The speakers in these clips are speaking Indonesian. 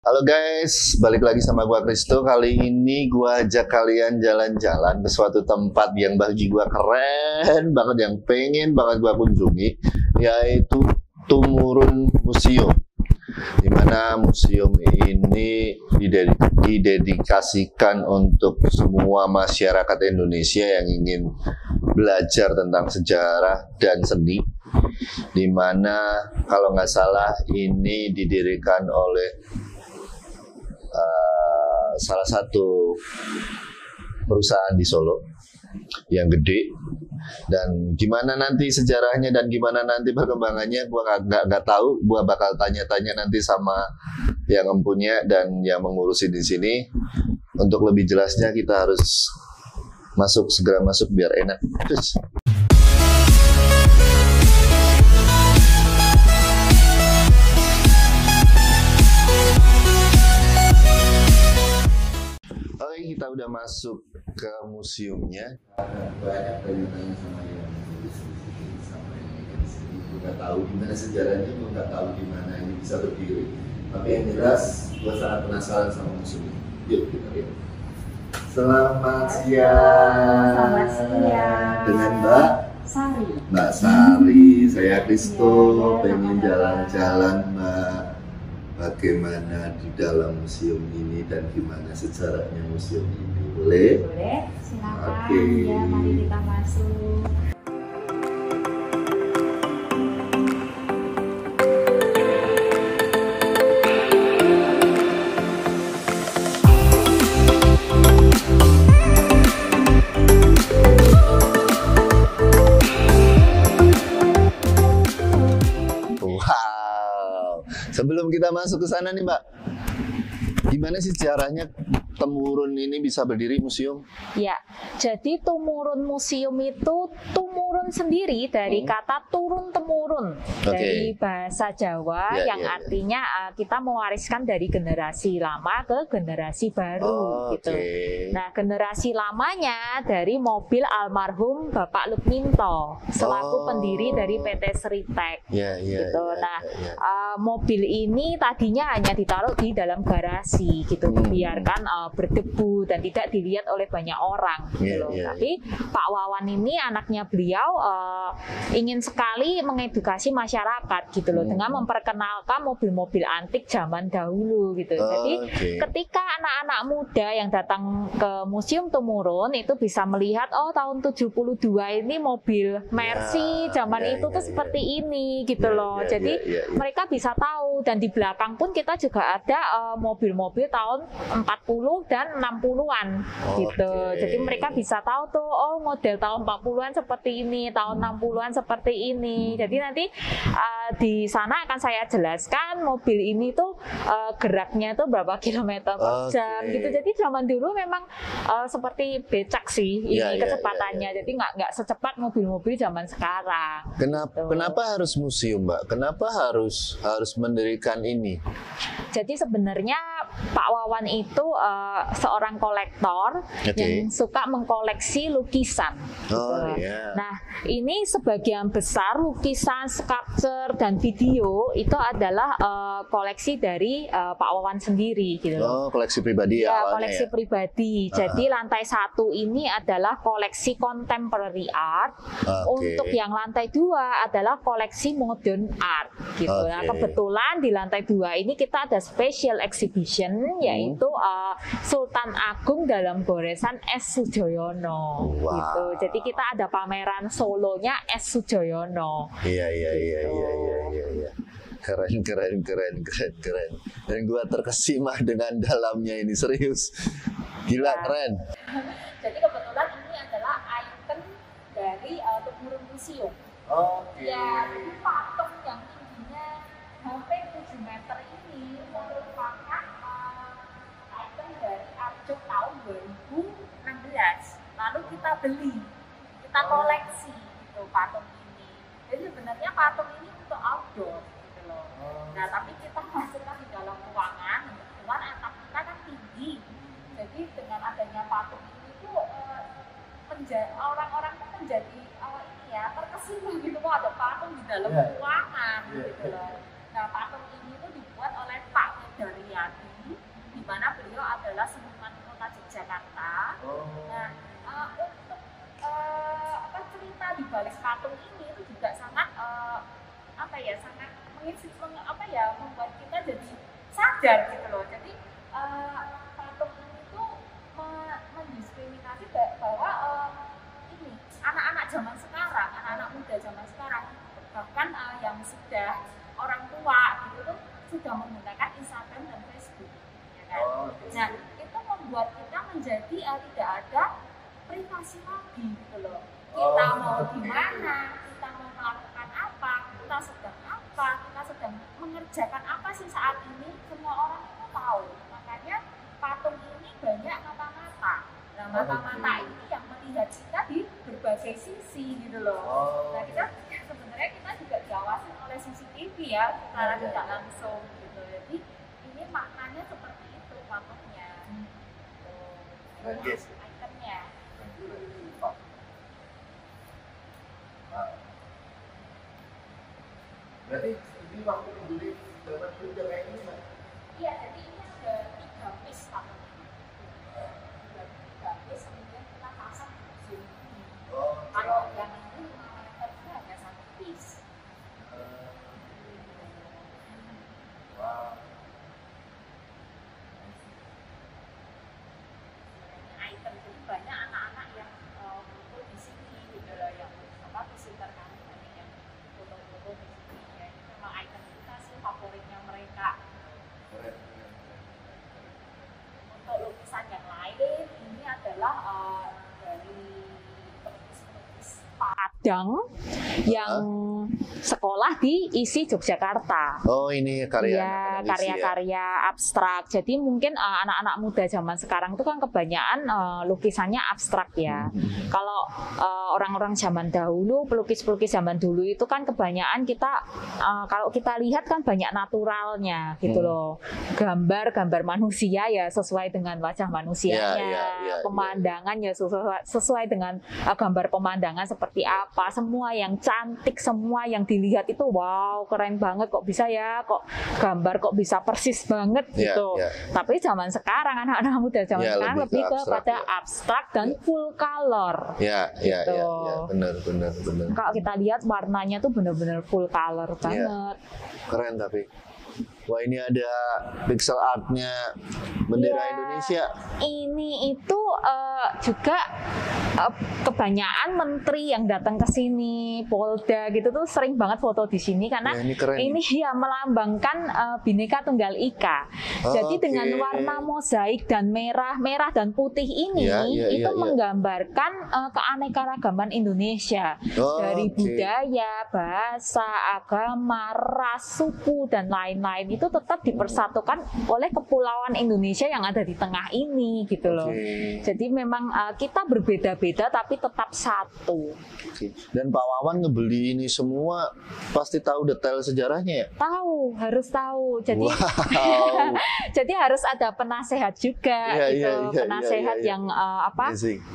Halo guys, balik lagi sama gua Kristo. Kali ini gua ajak kalian jalan-jalan ke suatu tempat yang bagi gua keren banget, yang pengen banget gua kunjungi, yaitu Tumurun Museum. Di mana museum ini didedikasikan untuk semua masyarakat Indonesia yang ingin belajar tentang sejarah dan seni. Di mana kalau nggak salah ini didirikan oleh salah satu perusahaan di Solo yang gede. Dan gimana nanti sejarahnya dan gimana nanti perkembangannya gua nggak tahu. Gua bakal tanya-tanya nanti sama yang empunya dan yang mengurusi di sini. Untuk lebih jelasnya kita harus segera masuk biar enak. Terus. Oke, kita udah masuk ke museumnya. Banyak tanya-tanya sama yang sama yang di sini. Gue nggak tahu gimana sejarahnya, gue nggak tahu gimana ini bisa berdiri. Tapi yang jelas, gue sangat penasaran sama museum ini. Yuk kita lihat. Selamat siang. Selamat siang. Dengan Mbak Sari. Mbak Sari, saya Kristo. Pengen jalan-jalan, Mbak. Bagaimana di dalam museum ini dan gimana sejarahnya museum ini, boleh? Boleh, silakan. Oke. Ya, mari kita masuk. Wow. Sebelum kita masuk ke sana nih, Mbak, gimana sih sejarahnya Tumurun ini bisa berdiri museum? Ya, jadi Tumurun Museum itu tumurun sendiri dari kata turun temurun dari bahasa Jawa yang artinya kita mewariskan dari generasi lama ke generasi baru gitu. Nah, generasi lamanya dari mobil almarhum Bapak Lukminto selaku pendiri dari PT Sritek gitu. Nah, mobil ini tadinya hanya ditaruh di dalam garasi gitu, dibiarkan berdebu dan tidak dilihat oleh banyak orang gitu. Tapi Pak Wawan ini anaknya beliau ingin sekali mengedukasi masyarakat gitu loh, dengan memperkenalkan mobil-mobil antik zaman dahulu gitu. Jadi ketika anak-anak muda yang datang ke Museum Tumurun itu bisa melihat, oh tahun 72 ini mobil Mercy zaman itu tuh seperti ini gitu loh. Jadi mereka bisa tahu, dan di belakang pun kita juga ada mobil-mobil tahun 40 dan 60-an gitu. Jadi mereka bisa tahu tuh, oh model tahun 40-an seperti ini, tahun 60-an seperti ini. Jadi nanti di sana akan saya jelaskan mobil ini tuh geraknya tuh berapa kilometer per jam gitu. Jadi zaman dulu memang seperti becak sih ini kecepatannya. Jadi nggak secepat mobil-mobil zaman sekarang. Kenapa harus museum, Mbak? Kenapa harus mendirikan ini? Jadi sebenarnya Pak Wawan itu seorang kolektor yang suka mengkoleksi lukisan. Nah, ini sebagian besar lukisan, sculpture dan video itu adalah koleksi dari Pak Wawan sendiri gitu. Koleksi pribadi ya? Koleksi pribadi. Jadi lantai 1 ini adalah koleksi contemporary art. Untuk yang lantai 2 adalah koleksi modern art gitu. Nah, kebetulan di lantai 2 ini kita ada special exhibition yaitu Sultan Agung dalam goresan S. Sujoyono gitu. Jadi kita ada pameran solonya S. Sujoyono. Iya. Keren. Dan gua terkesima dengan dalamnya ini, serius. Gila, keren. Jadi kebetulan ini adalah ikon dari Tumurun Museum. Ya, jadi patung yang tingginya hampir 7 meter ini merupakan ikon dari Arjok tahun 2016. Lalu kita beli, kita koleksi gitu patung ini. Jadi sebenarnya patung ini untuk outdoor gitu loh. Nah, tapi kita masukkan di dalam ruangan, kebetulan atap kita kan tinggi. Jadi dengan adanya patung ini tuh orang-orang tuh menjadi ini ya terkesima gitu, kok ada patung di dalam ruangan gitu loh. Nah, patung ini tuh dibuat oleh Pak Medaryadi adalah seniman kota Yogyakarta. Nah, untuk cerita di balik patung ini itu juga sangat sangat membuat kita jadi sadar gitu loh. Jadi patung ini tuh mendiskriminasi bahwa ini anak-anak zaman sekarang, anak-anak muda zaman sekarang, bahkan yang sudah orang tua gitu tuh sudah menggunakan Instagram dan Facebook, ya kan? Nah, itu membuat kita menjadi tidak ada privasi lagi gitu loh. Kita mau di mana, kita mau melakukan apa, kita sedang mengerjakan apa sih saat ini, semua orang itu tahu. Makanya patung ini banyak mata-mata. Nah, mata-mata ini yang melihat kita di berbagai sisi gitu loh. Nah, sebenarnya kita juga diawasi oleh CCTV ya, secara tidak langsung gitu. Jadi ini maknanya seperti itu patungnya. Ikonnya. Berarti ini waktu beli dapat beli kayak ini kan? Iya, jadi ini ada 3 piece patungnya. 3 piece kemudian kita pasang di sini. Kalau yang ini 5 meter itu hanya 1 piece. Wow. Item itu banyak anak-anak yang foto di sini gitu loh, yang visitor kami banyak yang foto-foto di sini ya. Ini memang item kita sih favoritnya mereka. Untuk lukisan yang lain ini adalah dari pelukis-pelukis Padang yang sekolah di ISI Yogyakarta. Oh, ini karya-karya abstrak. Jadi mungkin anak-anak muda zaman sekarang itu kan kebanyakan lukisannya abstrak ya. Kalau orang-orang zaman dahulu, pelukis-pelukis zaman dulu itu kan kebanyakan kita kalau kita lihat kan banyak naturalnya gitu loh. Gambar manusia ya sesuai dengan wajah manusianya, pemandangan ya sesuai dengan gambar pemandangan seperti apa. Semua yang cantik, semua yang dilihat itu wow, keren banget, kok bisa ya, kok gambar kok bisa persis banget gitu. Tapi zaman sekarang anak-anak muda zaman sekarang lebih kepada abstrak dan full color. Gitu. Benar. Kalau kita lihat warnanya tuh benar-benar full color banget. Keren tapi. Wah, ini ada pixel artnya bendera Indonesia. Ini itu juga kebanyakan menteri yang datang ke sini, Polda gitu tuh sering banget foto di sini karena ini ya melambangkan Bhinneka Tunggal Ika. Jadi dengan warna mozaik dan merah dan putih ini itu menggambarkan keanekaragaman Indonesia dari budaya, bahasa, agama, ras, suku dan lain-lain itu tetap dipersatukan oleh kepulauan Indonesia yang ada di tengah ini gitu loh. Jadi memang kita berbeda-beda tapi tetap satu. Dan Pak Wawan ngebeli ini semua pasti tahu detail sejarahnya ya? Tahu, harus tahu. Jadi jadi harus ada penasehat juga penasehat yang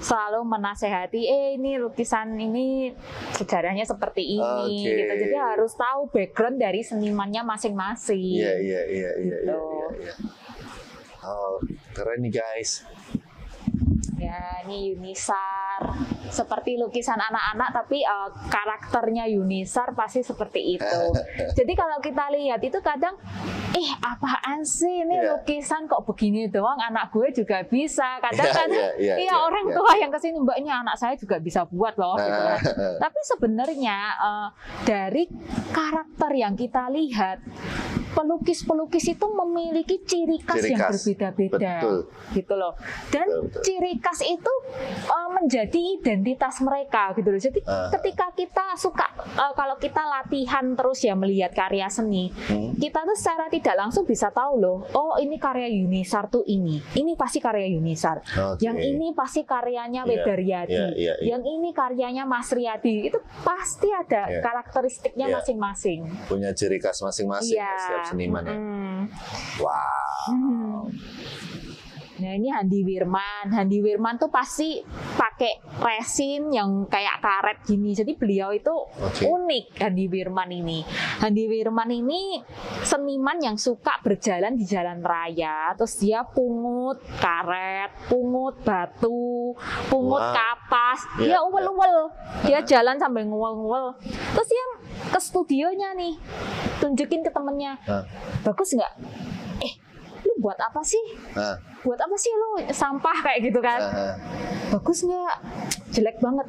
selalu menasehati ini lukisan ini sejarahnya seperti ini gitu. Jadi harus tahu background dari senimannya masing-masing. Iya. Oh, keren nih guys. Ya, ini Yunisar. Seperti lukisan anak-anak tapi karakternya Yunisar pasti seperti itu. Jadi kalau kita lihat itu kadang apaan sih ini lukisan kok begini doang, anak gue juga bisa. Kadang-kadang orang tua yang kesini, Mbak, ini anak saya juga bisa buat loh gitu kan. Tapi sebenarnya dari karakter yang kita lihat, pelukis-pelukis itu memiliki ciri khas yang berbeda-beda gitu loh. Dan ciri khas itu menjadi identitas mereka gitu loh. Jadi ketika kita suka kalau kita latihan terus ya melihat karya seni, kita tuh secara tidak langsung bisa tahu loh, oh ini karya Yunisar tuh ini pasti karya Yunisar. Yang ini pasti karyanya Wedaryadi. Yang ini karyanya Mas Riyadi. Itu pasti ada karakteristiknya masing-masing. Punya ciri khas masing-masing setiap seniman ya. Wow. Nah Nah, ini Handi Wirman. Handi Wirman tuh pasti pakai resin yang kayak karet gini. Jadi beliau itu unik, Handi Wirman ini. Handi Wirman ini seniman yang suka berjalan di jalan raya. Terus dia pungut karet, pungut batu, pungut kapas. Dia uwel-uwel. Dia jalan sambil nguwel-nguwel. Terus dia ke studionya nih, tunjukin ke temennya. Bagus nggak? Lu buat apa sih? Buat apa sih lu sampah kayak gitu kan? Bagus nggak? Jelek banget.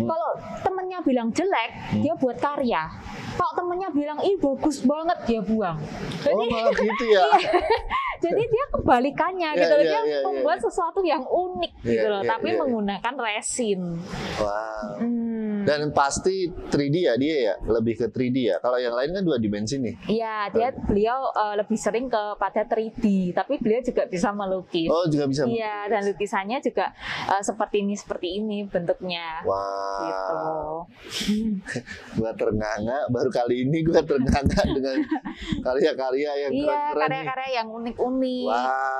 Kalau temennya bilang jelek, dia buat karya. Kalau temennya bilang ih bagus banget, dia buang. Jadi, gitu ya. Jadi dia kebalikannya gitu loh. Dia membuat sesuatu yang unik gitu loh, tapi menggunakan resin. Wow. Dan pasti 3D ya dia ya, lebih ke 3D ya. Kalau yang lain kan 2 dimensi nih. Iya, beliau lebih sering kepada 3D, tapi beliau juga bisa melukis. Oh, juga bisa. Iya, dan lukisannya juga seperti ini bentuknya. Wow. Gitu. Gua ternganga, baru kali ini gua ternganga dengan karya-karya yang keren-keren. Iya, karya-karya yang unik-unik. Wow.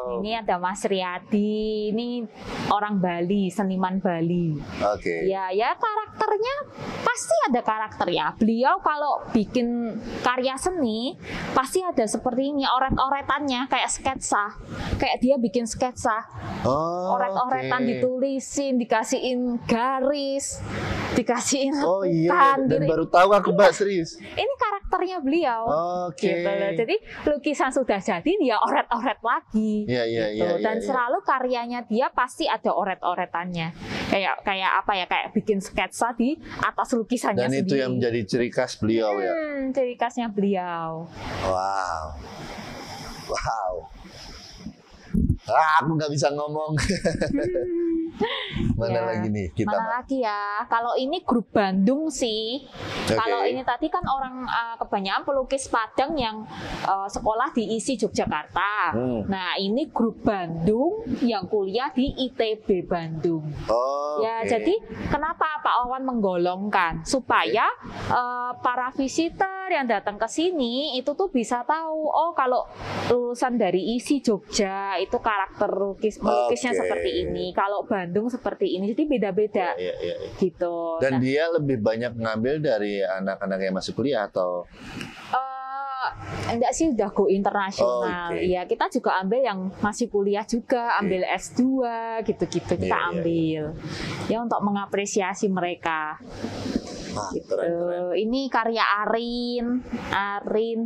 Ini ada Mas Riyadi, ini orang Bali, seniman Bali. Oke. Ya karakternya pasti ada karakternya. Beliau kalau bikin karya seni pasti ada seperti ini, oret-oretannya kayak sketsa. Kayak dia bikin sketsa. Oret-oretan ditulisin, dikasihin garis, dikasihin letupan. Oh iya, dan baru tahu aku Mbak, serius. Ini karakternya beliau. Oke. Gitu loh. Jadi lukisan sudah jadi dia oret-oret lagi. Iya. Dan selalu karyanya dia pasti ada oret-oretannya. Kayak apa ya? Kayak bikin sketsa di atas lukisannya dan sendiri. itu yang menjadi ciri khas beliau ya. Ciri khasnya beliau. Wow. Aku nggak bisa ngomong. Mana lagi nih kita? Mana lagi ya? Kalau ini grup Bandung sih. Kalau ini tadi kan orang kebanyakan pelukis Padang yang sekolah di ISI Yogyakarta. Nah, ini grup Bandung yang kuliah di ITB Bandung. Jadi kenapa Pak Wawan menggolongkan supaya para visitor yang datang ke sini itu tuh bisa tahu, oh kalau lulusan dari ISI Jogja itu karakter melukisnya seperti ini. Kalau Bandung seperti ini, jadi beda-beda gitu. Dan dia lebih banyak ngambil dari anak-anak yang masih kuliah atau? Enggak sih, udah go internasional. Iya, kita juga ambil yang masih kuliah juga, ambil S2 gitu-gitu kita ambil. Ya untuk mengapresiasi mereka. Gitu. Ini karya Arin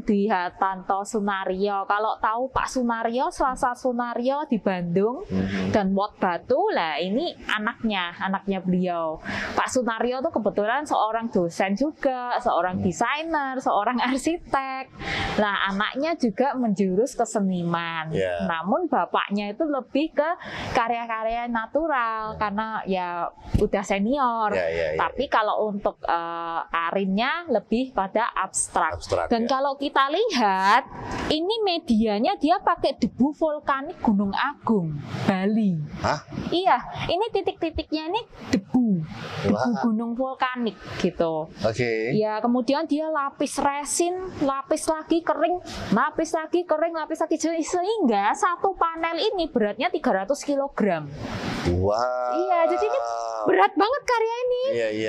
Dwi Hartanto Sunario. Kalau tahu Pak Sunario, Selasa Sunario di Bandung dan Wot Batu lah, ini anaknya beliau. Pak Sunario tuh kebetulan seorang dosen juga, seorang desainer, seorang arsitek. Nah, anaknya juga menjurus ke seniman. Namun bapaknya itu lebih ke karya-karya natural karena ya udah senior. Tapi kalau untuk Arinnya lebih pada abstrak. Dan kalau kita lihat, ini medianya dia pakai debu vulkanik Gunung Agung, Bali. Iya, ini titik-titiknya ini debu gunung vulkanik gitu. Ya, kemudian dia lapis resin, lapis lagi kering, lapis lagi kering, lapis lagi, sehingga satu panel ini beratnya 300 kg. Iya, jadi ini berat banget karya ini.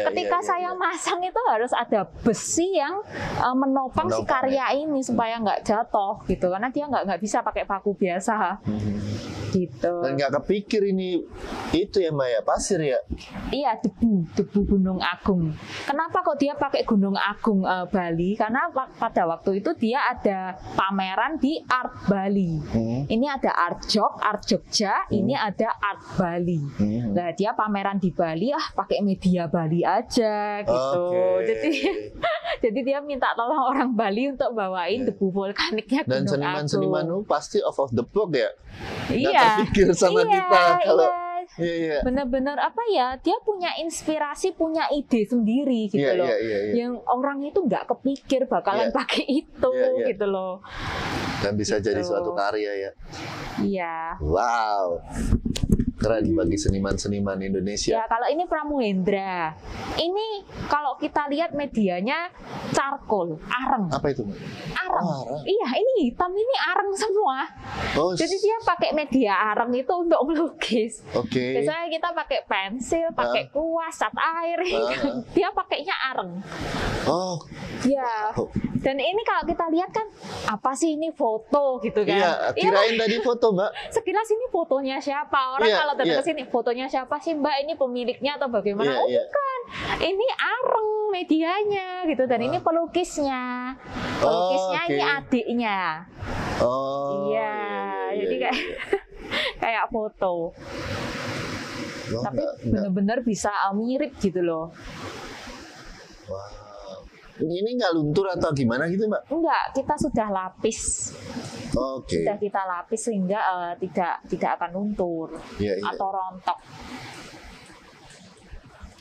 Ketika saya masang itu harus ada besi yang menopang si karya ini supaya nggak jatuh gitu, karena dia nggak bisa pakai paku biasa. Gitu. Dan nggak kepikir ini itu ya Mbak ya, pasir ya? Iya, debu Gunung Agung. Kenapa kok dia pakai Gunung Agung Bali? Karena pada waktu itu dia ada pameran di Art Bali. Ini ada Art Jogja, ini ada Art Bali. Nah, dia pameran di Bali, pakai media Bali aja gitu. Jadi dia minta tolong orang Bali untuk bawain debu vulkaniknya Gunung Agung. Dan seniman-seniman pasti off of the box ya? Iya, terpikir sama kita kalau benar-benar apa ya, dia punya inspirasi, punya ide sendiri gitu loh. Yang orang itu nggak kepikir bakalan pakai itu gitu loh. Dan bisa jadi suatu karya ya. Iya. Wow. Keren bagi seniman-seniman Indonesia. Ya, kalau ini Pramuhendra. Ini kalau kita lihat medianya charcoal, areng. Apa itu? Areng. Oh, areng. Iya, ini hitam, ini areng semua. Oh, Jadi dia pakai media areng itu untuk melukis. Oke. Biasanya kita pakai pensil, pakai kuas, cat air. Dia pakainya areng. Oh. Ya. Wow. Dan ini kalau kita lihat kan, apa sih ini foto gitu kan? Iya, kirain tadi foto, Mbak. Sekilas ini fotonya siapa? Orang Iya, kalau datang iya. ke sini, fotonya siapa sih Mbak? Ini pemiliknya atau bagaimana? Iya, Oh iya. bukan, ini areng medianya gitu. Dan ini pelukisnya. Pelukisnya oke. ini adiknya. Oh. Iya, jadi kayak kayak foto. Oh, Tapi enggak. benar-benar bisa mirip gitu loh. Wow. Ini nggak luntur atau gimana gitu, Mbak? Enggak, kita sudah lapis. Oke. Sudah kita lapis sehingga tidak akan luntur Iya, iya. atau rontok.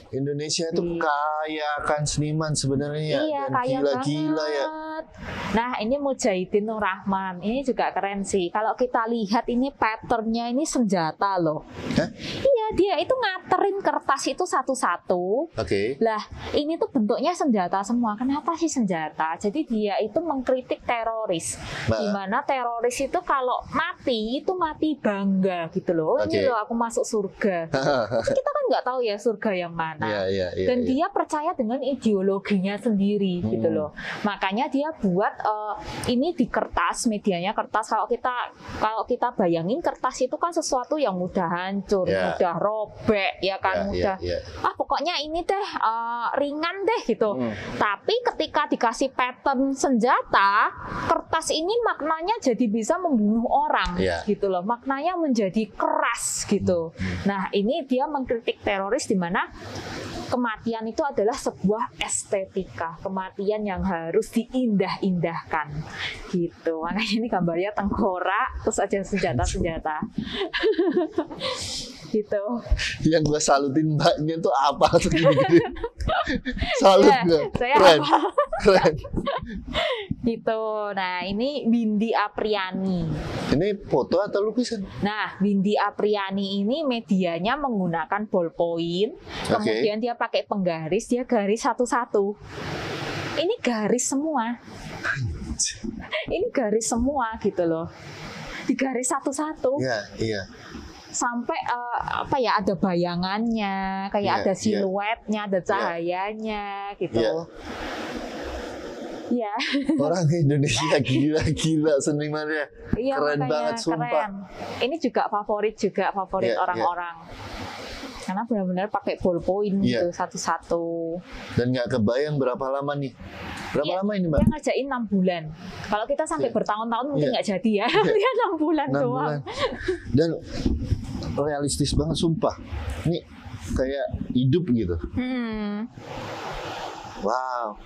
Indonesia itu kaya akan seniman sebenarnya. Iya, Dan kaya gila-gila ya. banget. Nah, ini Mujahidin Nur Rahman. Ini juga keren sih. Kalau kita lihat ini patternnya ini senjata loh. Hah? Iya, dia itu ngaterin kertas itu satu-satu. Oke. Lah, ini tuh bentuknya senjata semua. Kenapa sih senjata? Jadi dia itu mengkritik teroris. Mbak. Dimana teroris itu kalau mati, itu mati bangga gitu loh. Oke. Ini loh aku masuk surga. Kita kan nggak tahu ya surga yang mana. Iya, iya, iya. Dan iya. dia percaya dengan ideologinya sendiri gitu loh. Makanya dia buat ini di kertas, medianya kertas. Kalau kita bayangin kertas itu kan sesuatu yang mudah hancur, Ya. mudah robek, ya kan, Ya, mudah. ya, ya. Pokoknya ini teh ringan deh gitu. Hmm. Tapi ketika dikasih pattern senjata, kertas ini maknanya jadi bisa membunuh orang Ya. gitu loh. Maknanya menjadi keras gitu. Nah, ini dia mengkritik teroris di mana kematian itu adalah sebuah estetika, kematian yang harus diindah-indahkan gitu. Makanya ini gambarnya tengkorak, terus ada senjata-senjata gitu. Yang gue salutin Mbaknya tuh apa segini-gini. Salut Ya, gue. saya Keren. apa? Keren. Gitu. Nah, ini Windy Apriani. Ini foto atau lukisan? Nah, Windy Apriani ini medianya menggunakan ballpoint, kemudian dia pakai penggaris, dia garis satu-satu. Ini garis semua. Ini garis semua gitu loh. Digaris satu-satu. Iya, iya. Sampai ada bayangannya, kayak Iya, ada iya. siluetnya, ada cahayanya gitu. Iya. Iya. Orang Indonesia gila-gila senimannya. Iya, Keren makanya banget, sumpah. keren. Ini juga favorit Iya, orang-orang. Karena benar-benar pakai ballpoint Iya. gitu satu-satu. Dan nggak kebayang berapa lama nih. Berapa Iya, lama ini, Mbak? Dia ngerjain 6 bulan. Kalau kita sampai Iya. bertahun-tahun mungkin Iya. nggak jadi ya. Iya. Dia 6 bulan 6 doang. bulan. Dan realistis banget, sumpah. Ini kayak hidup gitu. Wow.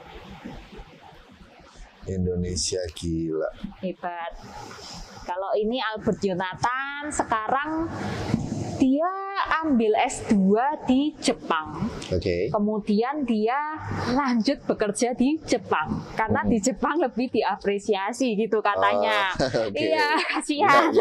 Indonesia gila. Hebat. Kalau ini Albert Jonathan sekarang dia ambil S2 di Jepang. Oke. Kemudian dia lanjut bekerja di Jepang karena di Jepang lebih diapresiasi gitu katanya. Oh, oke. Iya, kasihan.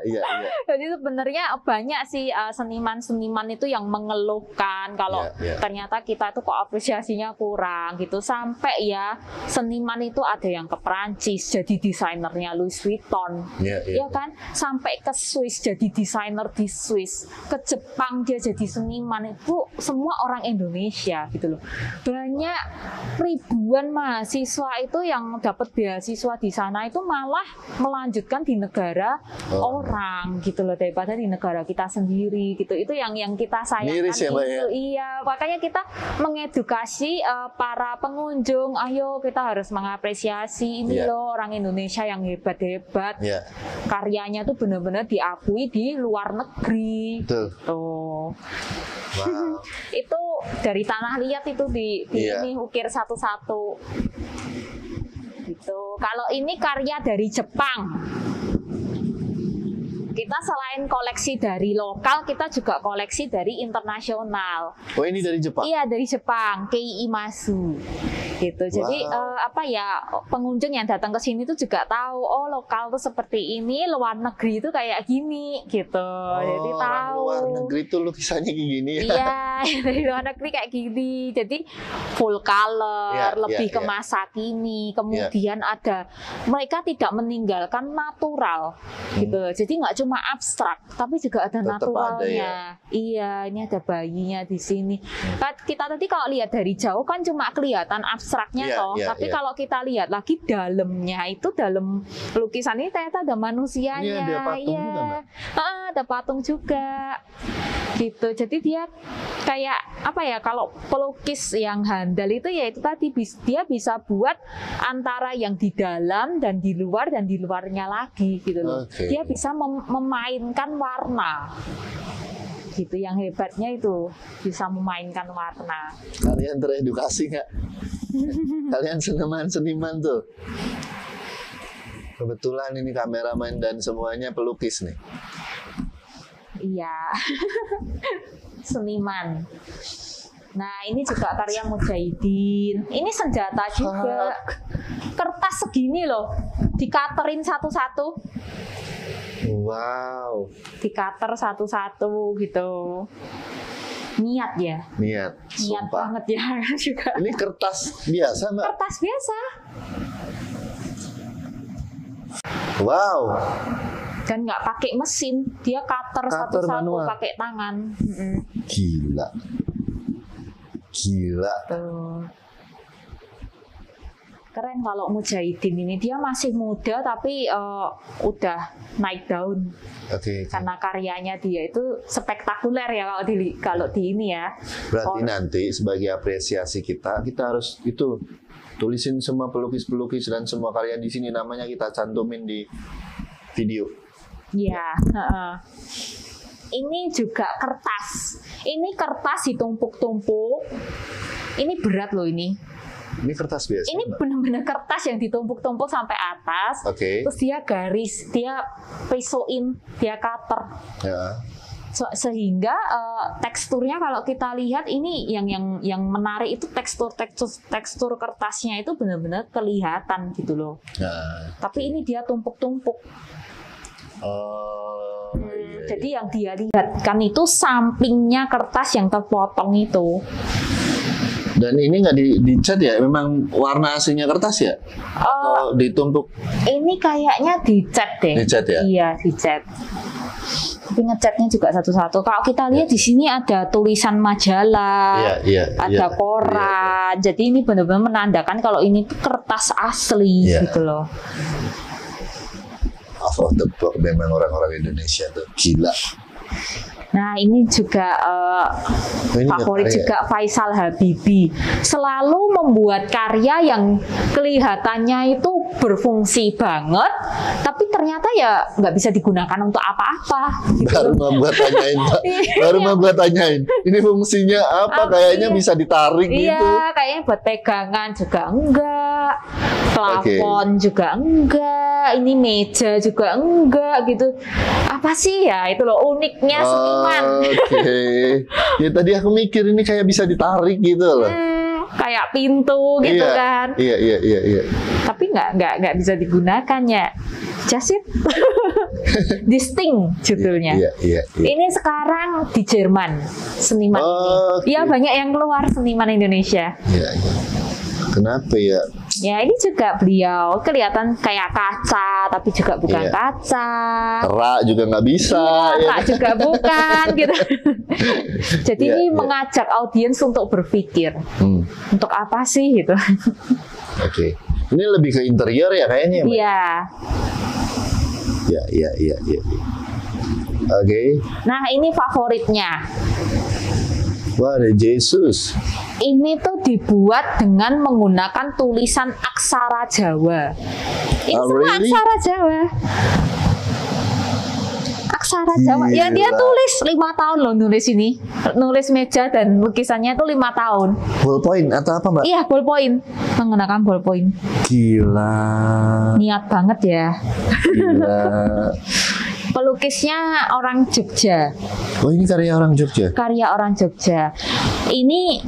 Iya. Jadi sebenarnya banyak sih seniman-seniman itu yang mengeluhkan kalau Iya. ternyata kita tuh kok apresiasinya kurang gitu. Sampai ya seniman itu ada yang ke Perancis jadi desainernya Louis Vuitton. Iya. Ya kan, sampai ke Swiss jadi desainer di Swiss, ke Jepang dia jadi seniman, itu semua orang Indonesia gitu loh. Banyak ribuan mahasiswa itu yang dapat beasiswa di sana itu malah melanjutkan di negara orang gitu loh daripada di negara kita sendiri gitu. Itu yang kita sayangkan. Miris ya, Mbak, ya? Iya, makanya kita mengedukasi para pengunjung, ayo kita harus mengapresiasi ini Iya. loh orang Indonesia yang hebat-hebat. Iya. Karyanya tuh benar-benar diakui di luar negeri. Betul. Tuh. Wow. Itu dari tanah liat itu di Iya. ini ukir satu-satu. Gitu. Kalau ini karya dari Jepang. Kita selain koleksi dari lokal, kita juga koleksi dari internasional. Oh, ini dari Jepang? Iya, dari Jepang, Kei Imazu. gitu. Jadi pengunjung yang datang ke sini tuh juga tahu, oh lokal tuh seperti ini, luar negeri itu kayak gini gitu. Jadi tahu. Luar negeri tuh lukisannya kayak gini ya. Iya, dari luar negeri kayak gini. Jadi full color, lebih ke masa kini. Kemudian ada mereka tidak meninggalkan natural gitu. Jadi nggak cuma abstrak, tapi juga ada naturalnya. Iya, ini ada bayinya di sini. Kita tadi kalau lihat dari jauh kan cuma kelihatan abstraknya tapi kalau kita lihat lagi dalamnya itu, dalam lukisan ini ternyata ada manusianya. Ini ada patung juga, Mbak? Ada patung juga gitu. Jadi dia kayak apa ya, kalau pelukis yang handal itu ya itu tadi, dia bisa buat antara yang di dalam dan di luar dan di luarnya lagi gitu loh. Dia bisa memainkan warna. Gitu, yang hebatnya itu bisa memainkan warna. Kalian teredukasi nggak? Kalian seniman tuh. Kebetulan ini kameramen dan semuanya pelukis nih. Iya. Seniman. Nah, ini juga karya Mujahidin. Ini senjata juga. Kertas segini loh, dikaterin satu-satu. Wow. Dikater satu-satu gitu. Niat ya. Niat banget ya juga. Ini kertas biasa, Mbak? Kertas biasa. Wow. Dan nggak pakai mesin, dia cutter satu-satu pakai tangan. Gila. Tuh. Keren kalau Mujahidin ini, dia masih muda tapi udah naik daun. Karena karyanya dia itu spektakuler ya kalau di ini ya. Berarti nanti sebagai apresiasi kita harus itu tulisin semua pelukis-pelukis dan semua karya di sini, namanya kita cantumin di video. Iya. Ini juga kertas. Ini kertas ditumpuk-tumpuk. Ini berat loh ini. Ini kertas biasa. Ini benar-benar kertas yang ditumpuk-tumpuk sampai atas. Terus dia garis, dia pesoin, dia cutter. Ya. Sehingga teksturnya kalau kita lihat ini yang menarik itu tekstur kertasnya itu benar-benar kelihatan gitu loh. Tapi ini dia tumpuk-tumpuk. Jadi yang dia lihat kan itu sampingnya kertas yang terpotong itu. Dan ini nggak dicat ya? Memang warna aslinya kertas ya? Atau ditumpuk? Ini kayaknya dicat deh. Dicat ya? Iya, dicat. Tapi ngecatnya juga satu-satu. Kalau kita lihat di sini ada tulisan majalah, ada koran. Jadi ini benar-benar menandakan kalau ini tuh kertas asli gitu loh. Off of the book, memang orang-orang Indonesia tuh gila. Nah ini juga favorit juga Faisal Habibie, selalu membuat karya yang kelihatannya itu berfungsi banget, tapi ternyata ya nggak bisa digunakan untuk apa-apa. Gitu. Baru mau gua tanyain, ini fungsinya apa? Kayaknya bisa ditarik gitu. Iya, kayaknya buat pegangan juga enggak, plafon juga enggak, ini meja juga enggak gitu. Apa sih ya itu loh uniknya seniman. Ya tadi aku mikir ini kayak bisa ditarik gitu loh. Kayak pintu gitu kan. Iya. Tapi nggak bisa digunakan ya. Just it. Distinct judulnya. Iya. Ini sekarang di Jerman seniman ini. Iya banyak yang keluar seniman Indonesia. Iya. Kenapa ya? Ya ini juga beliau kelihatan kayak kaca tapi juga bukan kaca. Kerak juga nggak bisa. Kerak juga bukan gitu. Jadi ini mengajak audiens untuk berpikir. Untuk apa sih gitu. Ini lebih ke interior ya kayaknya. Iya. Iya. Nah ini favoritnya. Wah, ada Yesus. Ini tuh dibuat dengan menggunakan tulisan aksara Jawa. Ini semua aksara Jawa. Aksara Jawa. Ya dia tulis 5 tahun loh nulis ini. Nulis meja dan lukisannya tuh 5 tahun. Ballpoint atau apa, Mbak? Iya, ballpoint. Menggunakan ballpoint. Gila. Niat banget ya. Gila. Pelukisnya orang Jogja. Oh ini karya orang Jogja? Karya orang Jogja. Ini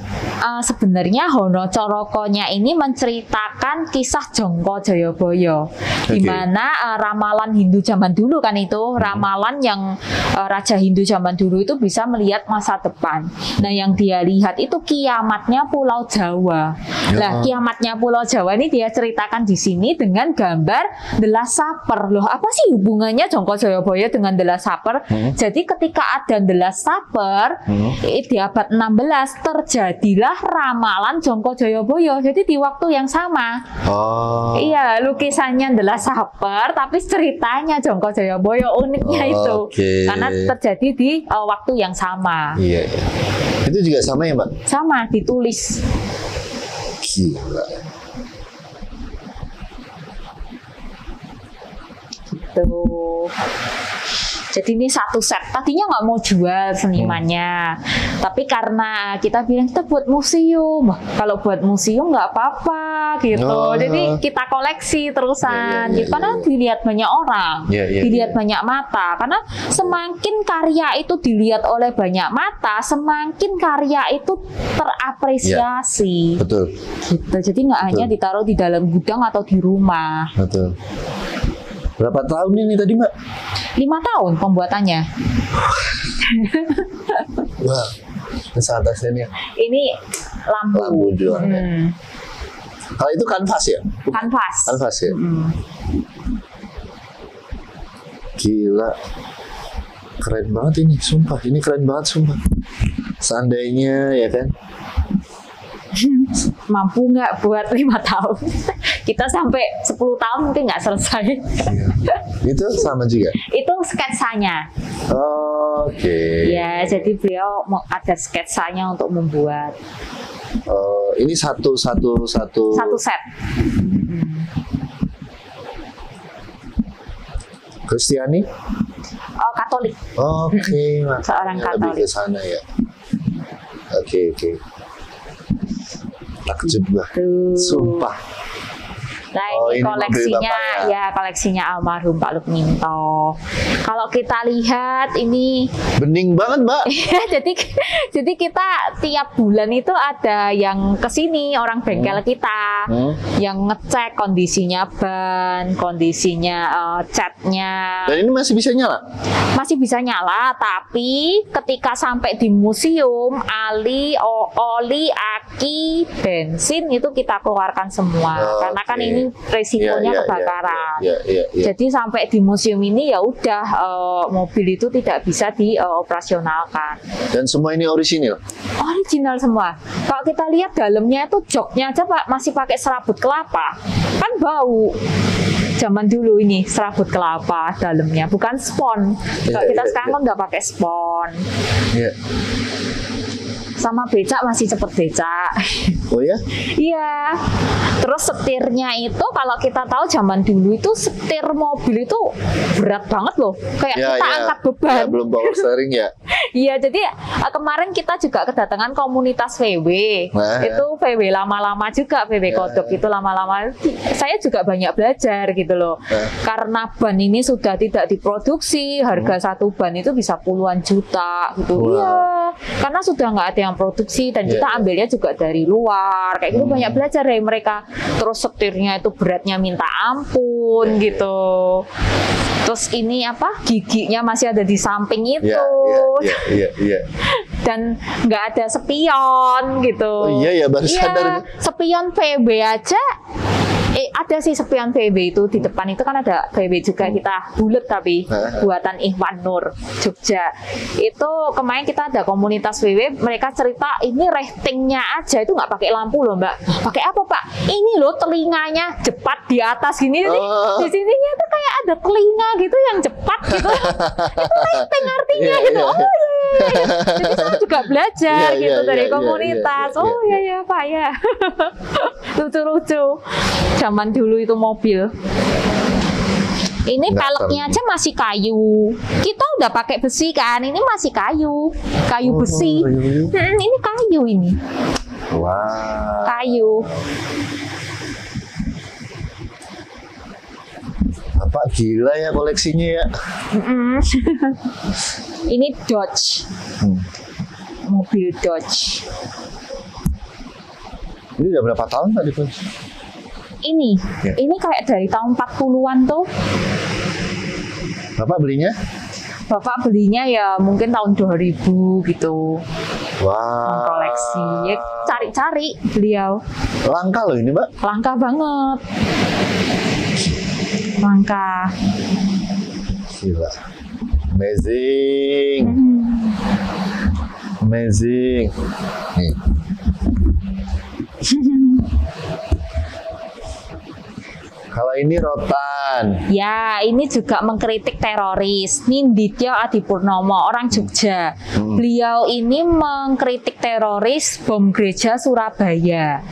sebenarnya Hono Corokonya ini menceritakan kisah Jongko Joyoboyo, di mana ramalan Hindu zaman dulu kan itu, ramalan yang Raja Hindu zaman dulu itu bisa melihat masa depan. Nah, yang dia lihat itu kiamatnya Pulau Jawa. Nah, kiamatnya Pulau Jawa ini dia ceritakan di sini dengan gambar The Last Supper. Loh, apa sih hubungannya Jongko Joyoboyo dengan The Last Supper? Jadi ketika ada The Last Supper di abad 16 terjadilah ramalan Jongko Joyoboyo. Jadi di waktu yang sama. Iya, lukisannya The Last Supper tapi ceritanya Jongko Joyoboyo, uniknya itu. Karena terjadi di waktu yang sama. Iya. Itu juga sama ya, Mbak? Sama, ditulis. Gila. Tuh. Jadi ini satu set. Tadinya nggak mau jual senimannya, tapi karena kita bilang kita buat museum. Kalau buat museum nggak apa-apa gitu. Jadi kita koleksi terusan. Gitu. Karena dilihat banyak orang, dilihat banyak mata. Karena semakin karya itu dilihat oleh banyak mata, semakin karya itu terapresiasi. Betul. Gitu. Jadi nggak hanya ditaruh di dalam gudang atau di rumah. Betul. Berapa tahun ini tadi, Mbak? 5 tahun pembuatannya. Wah, ini atasnya nih. Ini lampu. Lampu juga. Kalau itu kanvas ya? Kanvas. Kanvas ya? Gila. Keren banget ini, sumpah. Ini keren banget, sumpah. Seandainya, ya kan? Mampu nggak buat 5 tahun? Kita sampai 10 tahun mungkin nggak selesai. Itu sama juga? Itu sketsanya. Oke. Ya, jadi beliau ada sketsanya untuk membuat. Ini satu set. Kristiani? Katolik. Oke. Seorang Katolik. Lebih ke sana ya. Oke. Takjub lah. Sumpah. Nah, ini koleksinya koleksinya almarhum Pak Lukminto. Kalau kita lihat ini bening banget, Mbak. jadi kita tiap bulan itu ada yang kesini orang bengkel kita yang ngecek kondisinya ban, kondisinya catnya. Dan ini masih bisa nyala? Masih bisa nyala, tapi ketika sampai di museum, oli, aki, bensin itu kita keluarkan semua. Karena kan ini resikonya kebakaran. Jadi sampai di museum ini ya udah mobil itu tidak bisa dioperasionalkan. Dan semua ini orisinil? Original semua. Kalau kita lihat dalamnya itu joknya aja Pak masih pakai serabut kelapa, kan bau. Zaman dulu ini serabut kelapa dalamnya, bukan spon. Kalau kita sekarang kan nggak pakai spon. Sama becak masih cepet becak. Oh ya? Iya. Terus setirnya itu kalau kita tahu zaman dulu itu setir mobil itu berat banget loh. Kayak kita angkat beban. Belum power steering ya? Iya, jadi kemarin kita juga kedatangan komunitas VW. Itu VW lama-lama juga, VW Kodok itu lama-lama. Saya juga banyak belajar gitu loh. Karena ban ini sudah tidak diproduksi, harga satu ban itu bisa puluhan juta gitu. Iya, karena sudah nggak ada yang produksi dan kita ambilnya juga dari luar. Kayak gitu banyak belajar dari mereka. Terus setirnya itu beratnya minta ampun gitu. Terus ini apa? Giginya masih ada di samping itu. Iya. Dan nggak ada spion gitu. Oh iya ya, baru sadar. Spion VW aja. Ada sih spion VW itu di depan itu kan ada VW juga kita bulat tapi buatan Ikhwan Nur Jogja. Itu kemarin kita ada komunitas VW, mereka cerita ini ratingnya aja itu nggak pakai lampu loh Mbak. Pakai apa Pak? Ini loh telinganya jepat di atas gini. Di sininya tuh kayak ada telinga gitu yang jepat gitu. Itu rating artinya gitu. Oh iya. Jadi saya juga belajar gitu dari komunitas. Oh iya Pak ya. Lucu-lucu. Zaman dulu itu mobil. Ini peleknya aja masih kayu. Kita udah pakai besi kan, ini masih kayu besi. Ini kayu ini. Wow. Kayu. Apa gila ya koleksinya ya? Ini Dodge. Mobil Dodge. Ini udah berapa tahun tadi tuh? Ini kayak dari tahun 40-an tuh. Bapak belinya? Bapak belinya ya mungkin tahun 2000 gitu. Wah. Koleksi. Ya cari-cari beliau. Langka loh ini, Mbak. Langka banget. Langka. Gila. Amazing. Amazing. Nih. Kalau ini rotan. Ya, ini juga mengkritik teroris. Nindityo Adipurnomo, orang Jogja. Beliau ini mengkritik teroris bom gereja Surabaya.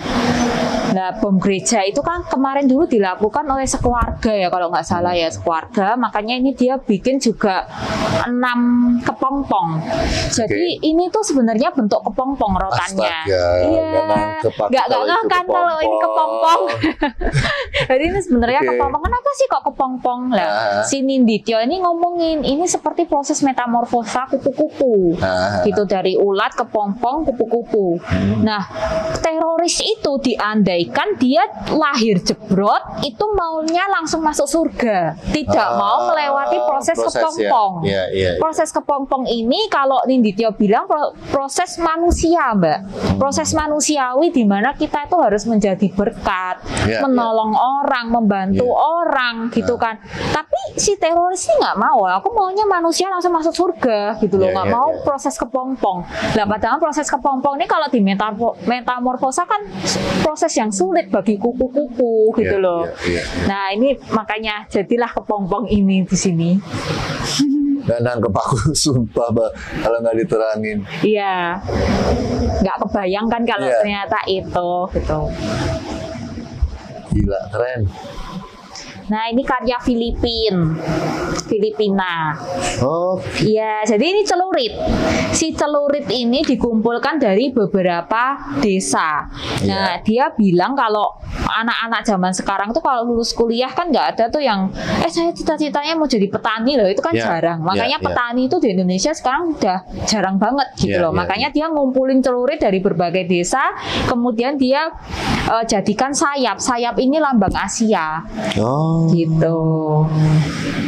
Nah, bom gereja itu kan kemarin dulu dilakukan oleh sekeluarga ya, kalau nggak salah ya, sekeluarga. Makanya ini dia bikin juga 6 kepompong. Jadi ini tuh sebenarnya bentuk kepompong rotannya. Iya, nggak kan kalau ini kepompong. Jadi ini sebenarnya kepompong. Kenapa sih kok kepompong? Lah, si Nindityo ini ngomongin ini seperti proses metamorfosa kupu-kupu. Gitu, dari ulat, kepompong, kupu-kupu. Nah, teroris itu diandaikan dia lahir jebrot, itu maunya langsung masuk surga, tidak mau melewati proses kepompong. Proses kepompong ini kalau Nindityo bilang proses manusia, Mbak. Proses manusiawi di mana kita itu harus menjadi berkat, menolong orang, membantu orang, gitu kan. Tapi si teroris ini nggak mau. Aku maunya manusia langsung masuk surga, gitu loh. Nggak mau proses kepompong. Nah, padahal proses kepompong ini kalau di metamorfosa kan proses yang sulit bagi kupu-kupu, gitu loh. Nah, ini makanya jadilah kepompong ini di sini. Dan nangkep aku, sumpah, Mbak, kalau nggak diterangin. Iya, nggak kebayangkan kalau ternyata itu, gitu. Gila, keren. Nah, ini karya Filipina. Oh. Iya, jadi ini celurit. Si celurit ini dikumpulkan dari beberapa desa. Nah, dia bilang kalau anak-anak zaman sekarang tuh kalau lulus kuliah kan nggak ada tuh yang saya cita-citanya mau jadi petani loh, itu kan jarang. Makanya petani itu di Indonesia sekarang udah jarang banget gitu loh. Makanya dia ngumpulin celurit dari berbagai desa, kemudian dia jadikan sayap. Sayap ini lambang Asia. Gitu.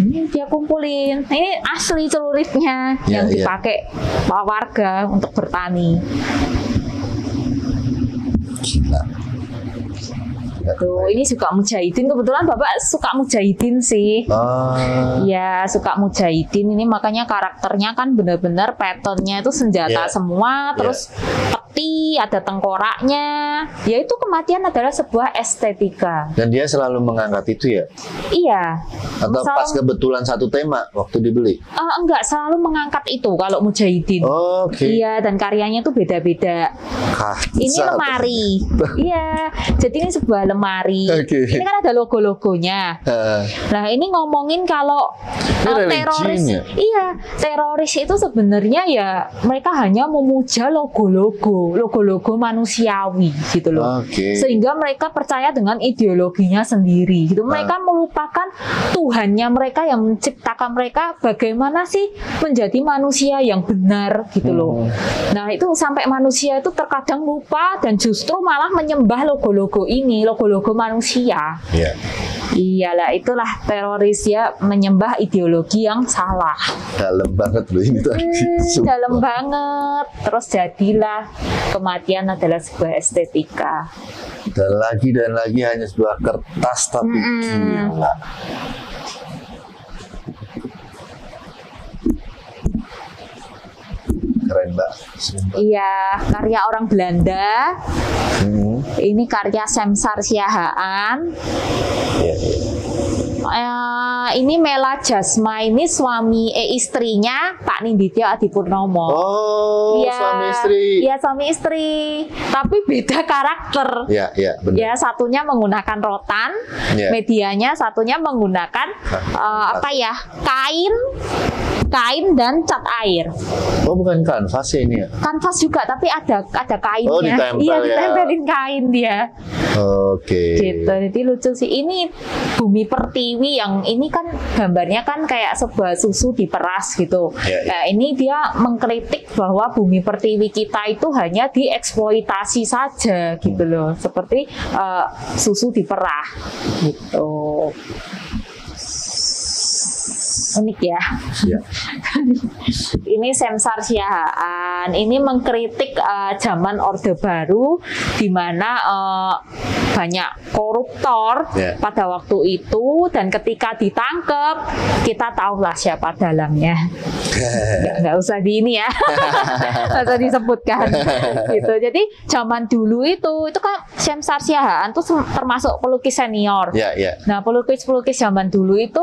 Ini dia kumpulin. Ini asli celuritnya yang dipakai warga untuk bertani. Gila. Tuh, ini juga mujahidin. Kebetulan Bapak suka mujahidin sih. Iya, suka mujahidin. Ini makanya karakternya kan benar-benar patternnya itu senjata semua. Terus peti, ada tengkoraknya. Ya itu kematian adalah sebuah estetika. Dan dia selalu mengangkat itu ya? Iya. Atau pas kebetulan satu tema waktu dibeli? Enggak, selalu mengangkat itu kalau mujahidin. Iya, dan karyanya tuh beda-beda. Ini lemari. Iya, jadi ini sebuah lemari. Ini kan ada logo-logonya. Nah, ini ngomongin kalau teroris. Teroris itu sebenarnya ya mereka hanya memuja logo-logo manusiawi gitu loh. Sehingga mereka percaya dengan ideologinya sendiri gitu. Mereka melupakan Tuhannya mereka yang menciptakan mereka bagaimana sih menjadi manusia yang benar gitu loh. Nah, itu sampai manusia itu terkadang lupa dan justru malah menyembah logo-logo ini, logo-logo manusia. Iyalah, itulah teroris ya, menyembah ideologi yang salah. Dalam banget loh ini tadi. Dalam banget. Terus jadilah kematian adalah sebuah estetika. Dan lagi hanya sebuah kertas tapi gila. Keren, Mbak. Iya, karya orang Belanda. Ini karya Semsar Siahaan. Ini Mela Jasma, ini istrinya Pak Nindityo Adipurnomo. Suami istri. Iya, suami istri. Tapi beda karakter. Benar. Ya, satunya menggunakan rotan, medianya satunya menggunakan kain dan cat air. Bukan kanvas ya ini ya? Kanvas juga, tapi ada kainnya. Ditempelin kain dia. Gitu. Jadi lucu sih. Ini Bumi Pertiwi yang ini kan gambarnya kan kayak sebuah susu diperas gitu. Nah, ini dia mengkritik bahwa bumi pertiwi kita itu hanya dieksploitasi saja gitu loh, seperti susu diperah gitu. Unik ya. Ini Semsar Siahaan. Ini mengkritik zaman Orde Baru di mana banyak koruptor pada waktu itu, dan ketika ditangkap kita tahulah siapa dalangnya. Nggak usah di ini ya, nggak usah disebutkan. Gitu. Jadi zaman dulu itu kan Semsar Siahaan tuh termasuk pelukis senior. Nah, pelukis zaman dulu itu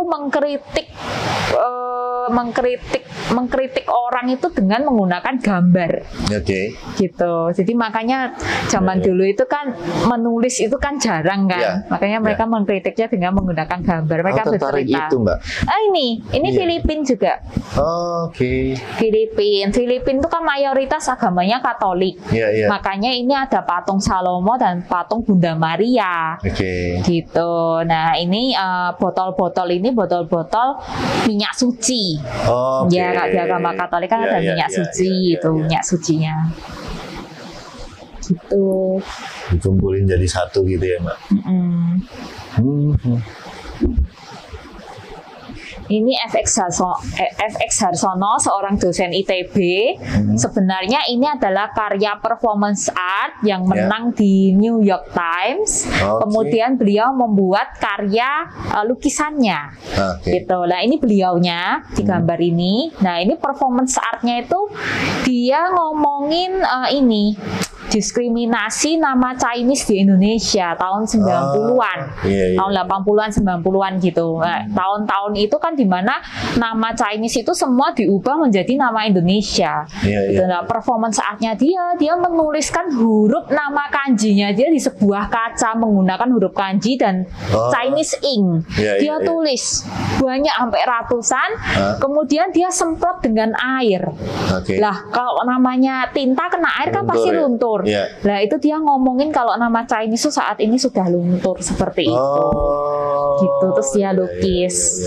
mengkritik orang itu dengan menggunakan gambar. Gitu. Jadi makanya zaman dulu itu kan menulis itu kan jarang kan. Makanya mereka mengkritiknya dengan menggunakan gambar. Mereka bercerita. Itu, Mbak. Ini Filipina juga. Filipina itu kan mayoritas agamanya Katolik. Makanya ini ada patung Salomo dan patung Bunda Maria. Gitu. Nah, ini botol-botol minyak suci. Ya, di agama Katolik kan ada minyak suci, itu minyak sucinya. Gitu. Dikumpulin jadi satu gitu ya, Mbak. Ini FX Harsono, seorang dosen ITB. Sebenarnya ini adalah karya performance art yang menang di New York Times. Kemudian beliau membuat karya lukisannya. Gitu. Nah, ini beliaunya di gambar ini. Nah, ini performance artnya itu dia ngomongin ini diskriminasi nama Chinese di Indonesia tahun 90-an. Tahun 80-an, 90-an gitu. Nah, tahun-tahun itu kan di mana nama Chinese itu semua diubah menjadi nama Indonesia. Gitu. Nah, performance artnya dia menuliskan huruf nama kanjinya dia di sebuah kaca menggunakan huruf kanji dan Chinese ink. Dia tulis banyak sampai ratusan. Kemudian dia semprot dengan air. Lah, kalau namanya tinta kena air kan pasti luntur. Nah, itu dia ngomongin kalau nama Chinese itu saat ini sudah luntur seperti itu. Gitu, terus dia lukis.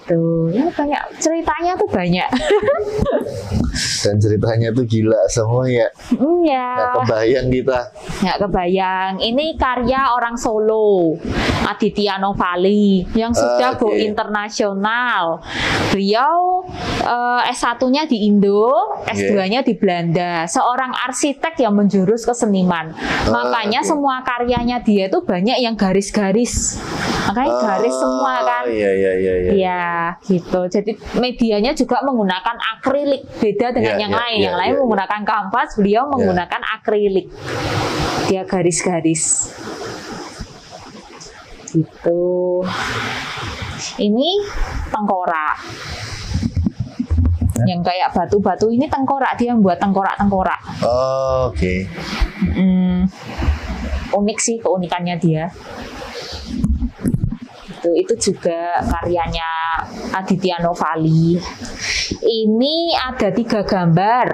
Tuh, ya banyak ceritanya tuh banyak. Dan ceritanya tuh gila semua ya. Nggak kebayang kita. Nggak kebayang. Ini karya orang Solo, Aditya Novali, yang sudah go internasional. Beliau S1-nya di Indo, S2-nya di Belanda. Seorang arsitek yang menjurus ke seniman. Makanya semua karyanya dia tuh banyak yang garis-garis. Makanya garis semua kan. Iya, gitu. Jadi medianya juga menggunakan akrilik, beda dengan yang lain. Yang lain menggunakan kanvas, beliau menggunakan akrilik. Dia garis-garis. Gitu. Ini tengkorak. Yang kayak batu-batu ini tengkorak, dia membuat tengkorak-tengkorak. Unik sih keunikannya dia. Itu juga karyanya Aditya Novali. Ini ada 3 gambar.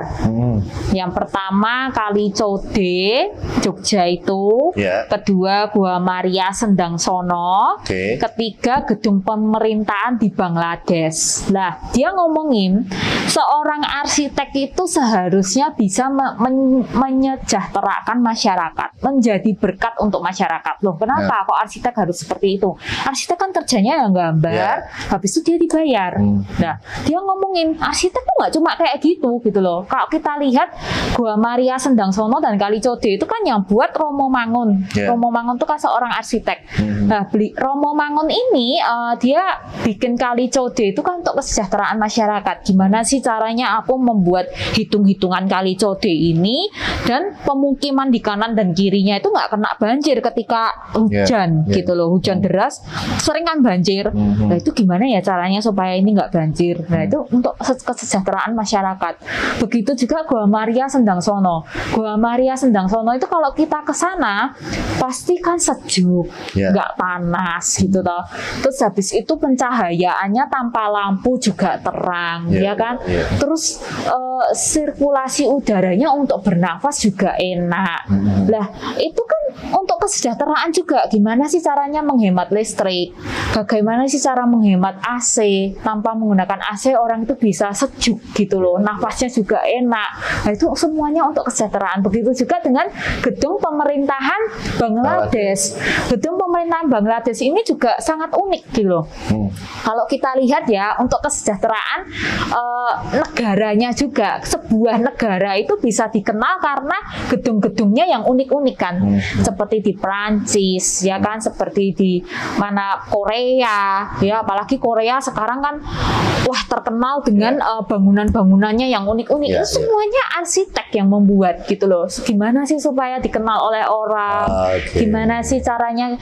Yang pertama Kali Code, Jogja itu. Kedua Gua Maria Sendang Sono. Ketiga gedung pemerintahan di Bangladesh. Nah, dia ngomongin seorang arsitek itu seharusnya bisa menyejahterakan masyarakat, menjadi berkat untuk masyarakat. Loh, kenapa kok arsitek harus seperti itu? Arsitek kan kerjanya yang gambar, habis itu dia dibayar. Nah, dia ngomongin arsitek tuh nggak cuma kayak gitu loh. Kalau kita lihat Gua Maria Sendang Sono dan Kali Code itu kan yang buat Romo Mangun. Romo Mangun itu kan seorang arsitek. Nah, Romo Mangun ini dia bikin Kali Code itu kan untuk kesejahteraan masyarakat. Gimana sih caranya aku membuat hitung-hitungan Kali Code ini dan pemukiman di kanan dan kirinya itu nggak kena banjir ketika hujan gitu loh. Hujan deras sering kan banjir. Nah, itu gimana ya caranya supaya ini nggak banjir? Nah, itu untuk kesejahteraan masyarakat. Begitu juga Gua Maria Sendang Sono. Gua Maria Sendang Sono itu kalau kita ke sana pasti kan sejuk, nggak panas gitu toh. Terus habis itu pencahayaannya tanpa lampu juga terang, ya kan? Terus sirkulasi udaranya untuk bernafas juga enak. Lah, itu kan untuk kesejahteraan juga, gimana sih caranya menghemat listrik, bagaimana sih cara menghemat AC, tanpa menggunakan AC orang itu bisa sejuk gitu loh, nafasnya juga enak. Nah itu semuanya untuk kesejahteraan. Begitu juga dengan gedung pemerintahan Bangladesh. Gedung pemerintahan Bangladesh ini juga sangat unik gitu loh. Kalau kita lihat ya, untuk kesejahteraan negaranya juga, sebuah negara itu bisa dikenal karena gedung-gedungnya yang unik-unik kan, seperti di Prancis ya kan, seperti di mana Korea ya, apalagi Korea sekarang kan wah terkenal dengan bangunan-bangunannya yang unik-unik. Itu semuanya arsitek yang membuat gitu loh. Gimana sih supaya dikenal oleh orang, gimana sih caranya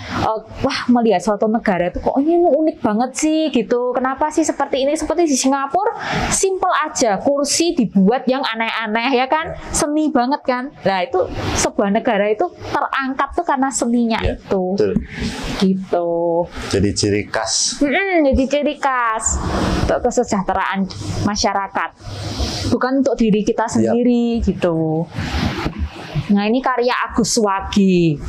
wah melihat suatu negara itu kok ini unik banget sih gitu, kenapa sih seperti ini. Seperti di Singapura simple aja, kursi dibuat yang aneh-aneh ya kan, seni banget kan. Nah itu sebuah negara itu terangkat tuh karena seninya itu. Betul. Gitu. Jadi ciri khas. Jadi ciri khas untuk kesejahteraan masyarakat, bukan untuk diri kita sendiri gitu. Nah ini karya Agus Wage.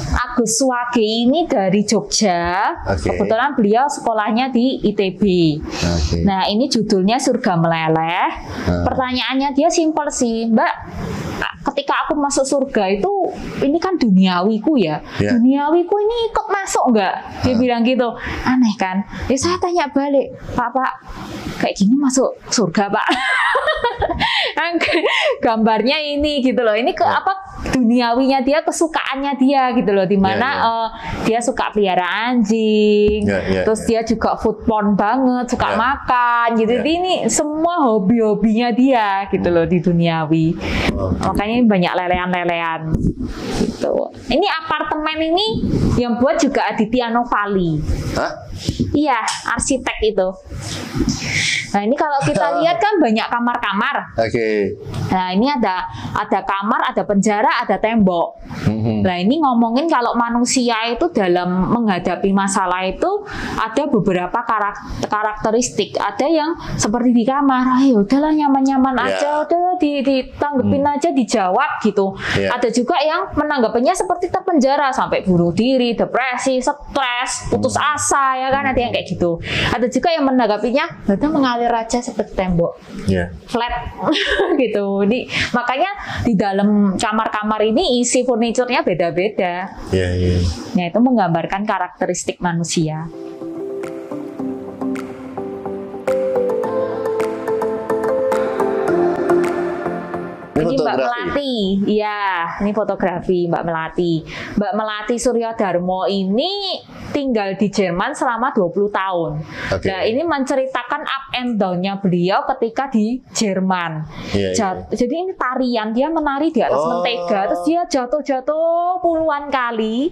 Agus Wage ini dari Jogja. Kebetulan beliau sekolahnya di ITB. Nah ini judulnya Surga Meleleh. Pertanyaannya dia simpel sih, Mbak. Ketika aku masuk surga itu, ini kan duniawiku ya. Duniawiku ini ikut masuk nggak? Dia bilang gitu. Aneh kan? Ya saya tanya balik, Pak, kayak gini masuk surga Pak? Gambarnya ini gitu loh. Ini ke apa? Duniawinya dia, kesukaannya dia gitu loh, dimana dia suka pelihara anjing, terus dia juga food porn banget, suka makan gitu. Jadi ini semua hobi-hobinya dia gitu loh di duniawi. Makanya banyak lelehan-lelehan gitu. Ini apartemen ini yang buat juga Aditya Novali. Iya, arsitek itu. Nah ini kalau kita lihat kan banyak kamar-kamar. Nah ini ada kamar, ada penjara, ada tembok. Nah ini ngomongin kalau manusia itu dalam menghadapi masalah itu ada beberapa karakteristik. Ada yang seperti di kamar, ayo udahlah nyaman-nyaman aja, udahlah ditanggepin aja, dijawab gitu. Ada juga yang menanggapinya seperti terpenjara sampai bunuh diri, depresi, stres, putus asa ya kan, ada yang kayak gitu. Ada juga yang menanggapinya udah mengalir aja seperti tembok, flat gitu. Makanya di dalam kamar-kamar ini isi furniturnya beda-beda. Nah itu menggambarkan karakteristik manusia. Ini Mbak Melati, iya, ini fotografi Mbak Melati. Mbak Melati Suryadarmo ini tinggal di Jerman selama 20 tahun. Nah, ini menceritakan up and down-nya beliau ketika di Jerman. Jadi ini tarian, dia menari di atas mentega, terus dia jatuh-jatuh puluhan kali.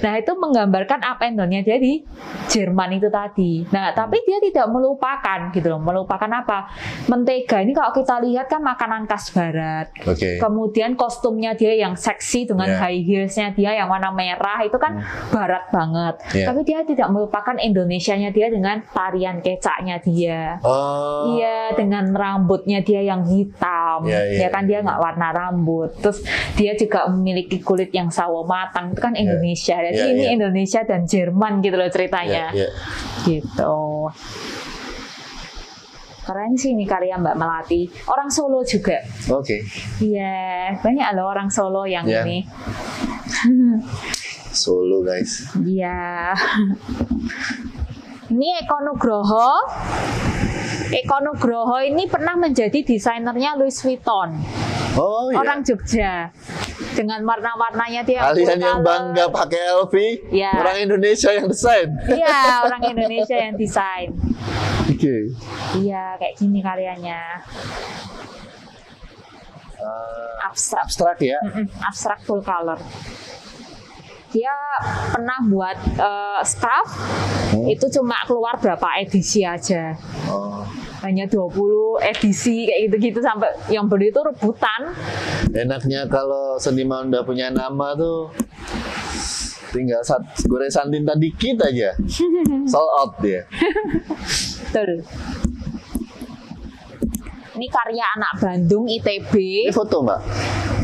Nah, itu menggambarkan up and down-nya dia di Jerman itu tadi. Nah, tapi dia tidak melupakan gitu loh. Melupakan apa? Mentega ini kalau kita lihat kan makanan khas barat. Kemudian kostumnya dia yang seksi dengan high heels-nya dia yang warna merah itu kan barat banget. Tapi dia tidak melupakan Indonesianya dia dengan tarian kecaknya dia. Iya, dengan rambutnya dia yang hitam. Ya kan dia nggak warna rambut. Terus dia juga memiliki kulit yang sawo matang. Itu kan Indonesia. Jadi ini Indonesia dan Jerman gitu loh ceritanya. Gitu. Keren sih ini karya Mbak Melati. Orang Solo juga. Iya, banyak loh orang Solo yang ini. Solo guys. Iya. Ini Eko Nugroho. Eko Nugroho ini pernah menjadi desainernya Louis Vuitton. Orang Jogja. Dengan warna-warnanya dia. Kalian yang bangga pakai LV, orang Indonesia yang desain. Iya, orang Indonesia yang desain. Iya, kayak gini karyanya. Abstrak ya? Abstrak full color. Dia pernah buat scarf, itu cuma keluar berapa edisi aja. Hanya 20 edisi kayak gitu-gitu, sampai yang beli itu rebutan. Enaknya kalau seniman udah punya nama tuh tinggal goresan tinta dikit aja, sold out dia. Betul. Ini karya anak Bandung ITB. Ini foto Mbak?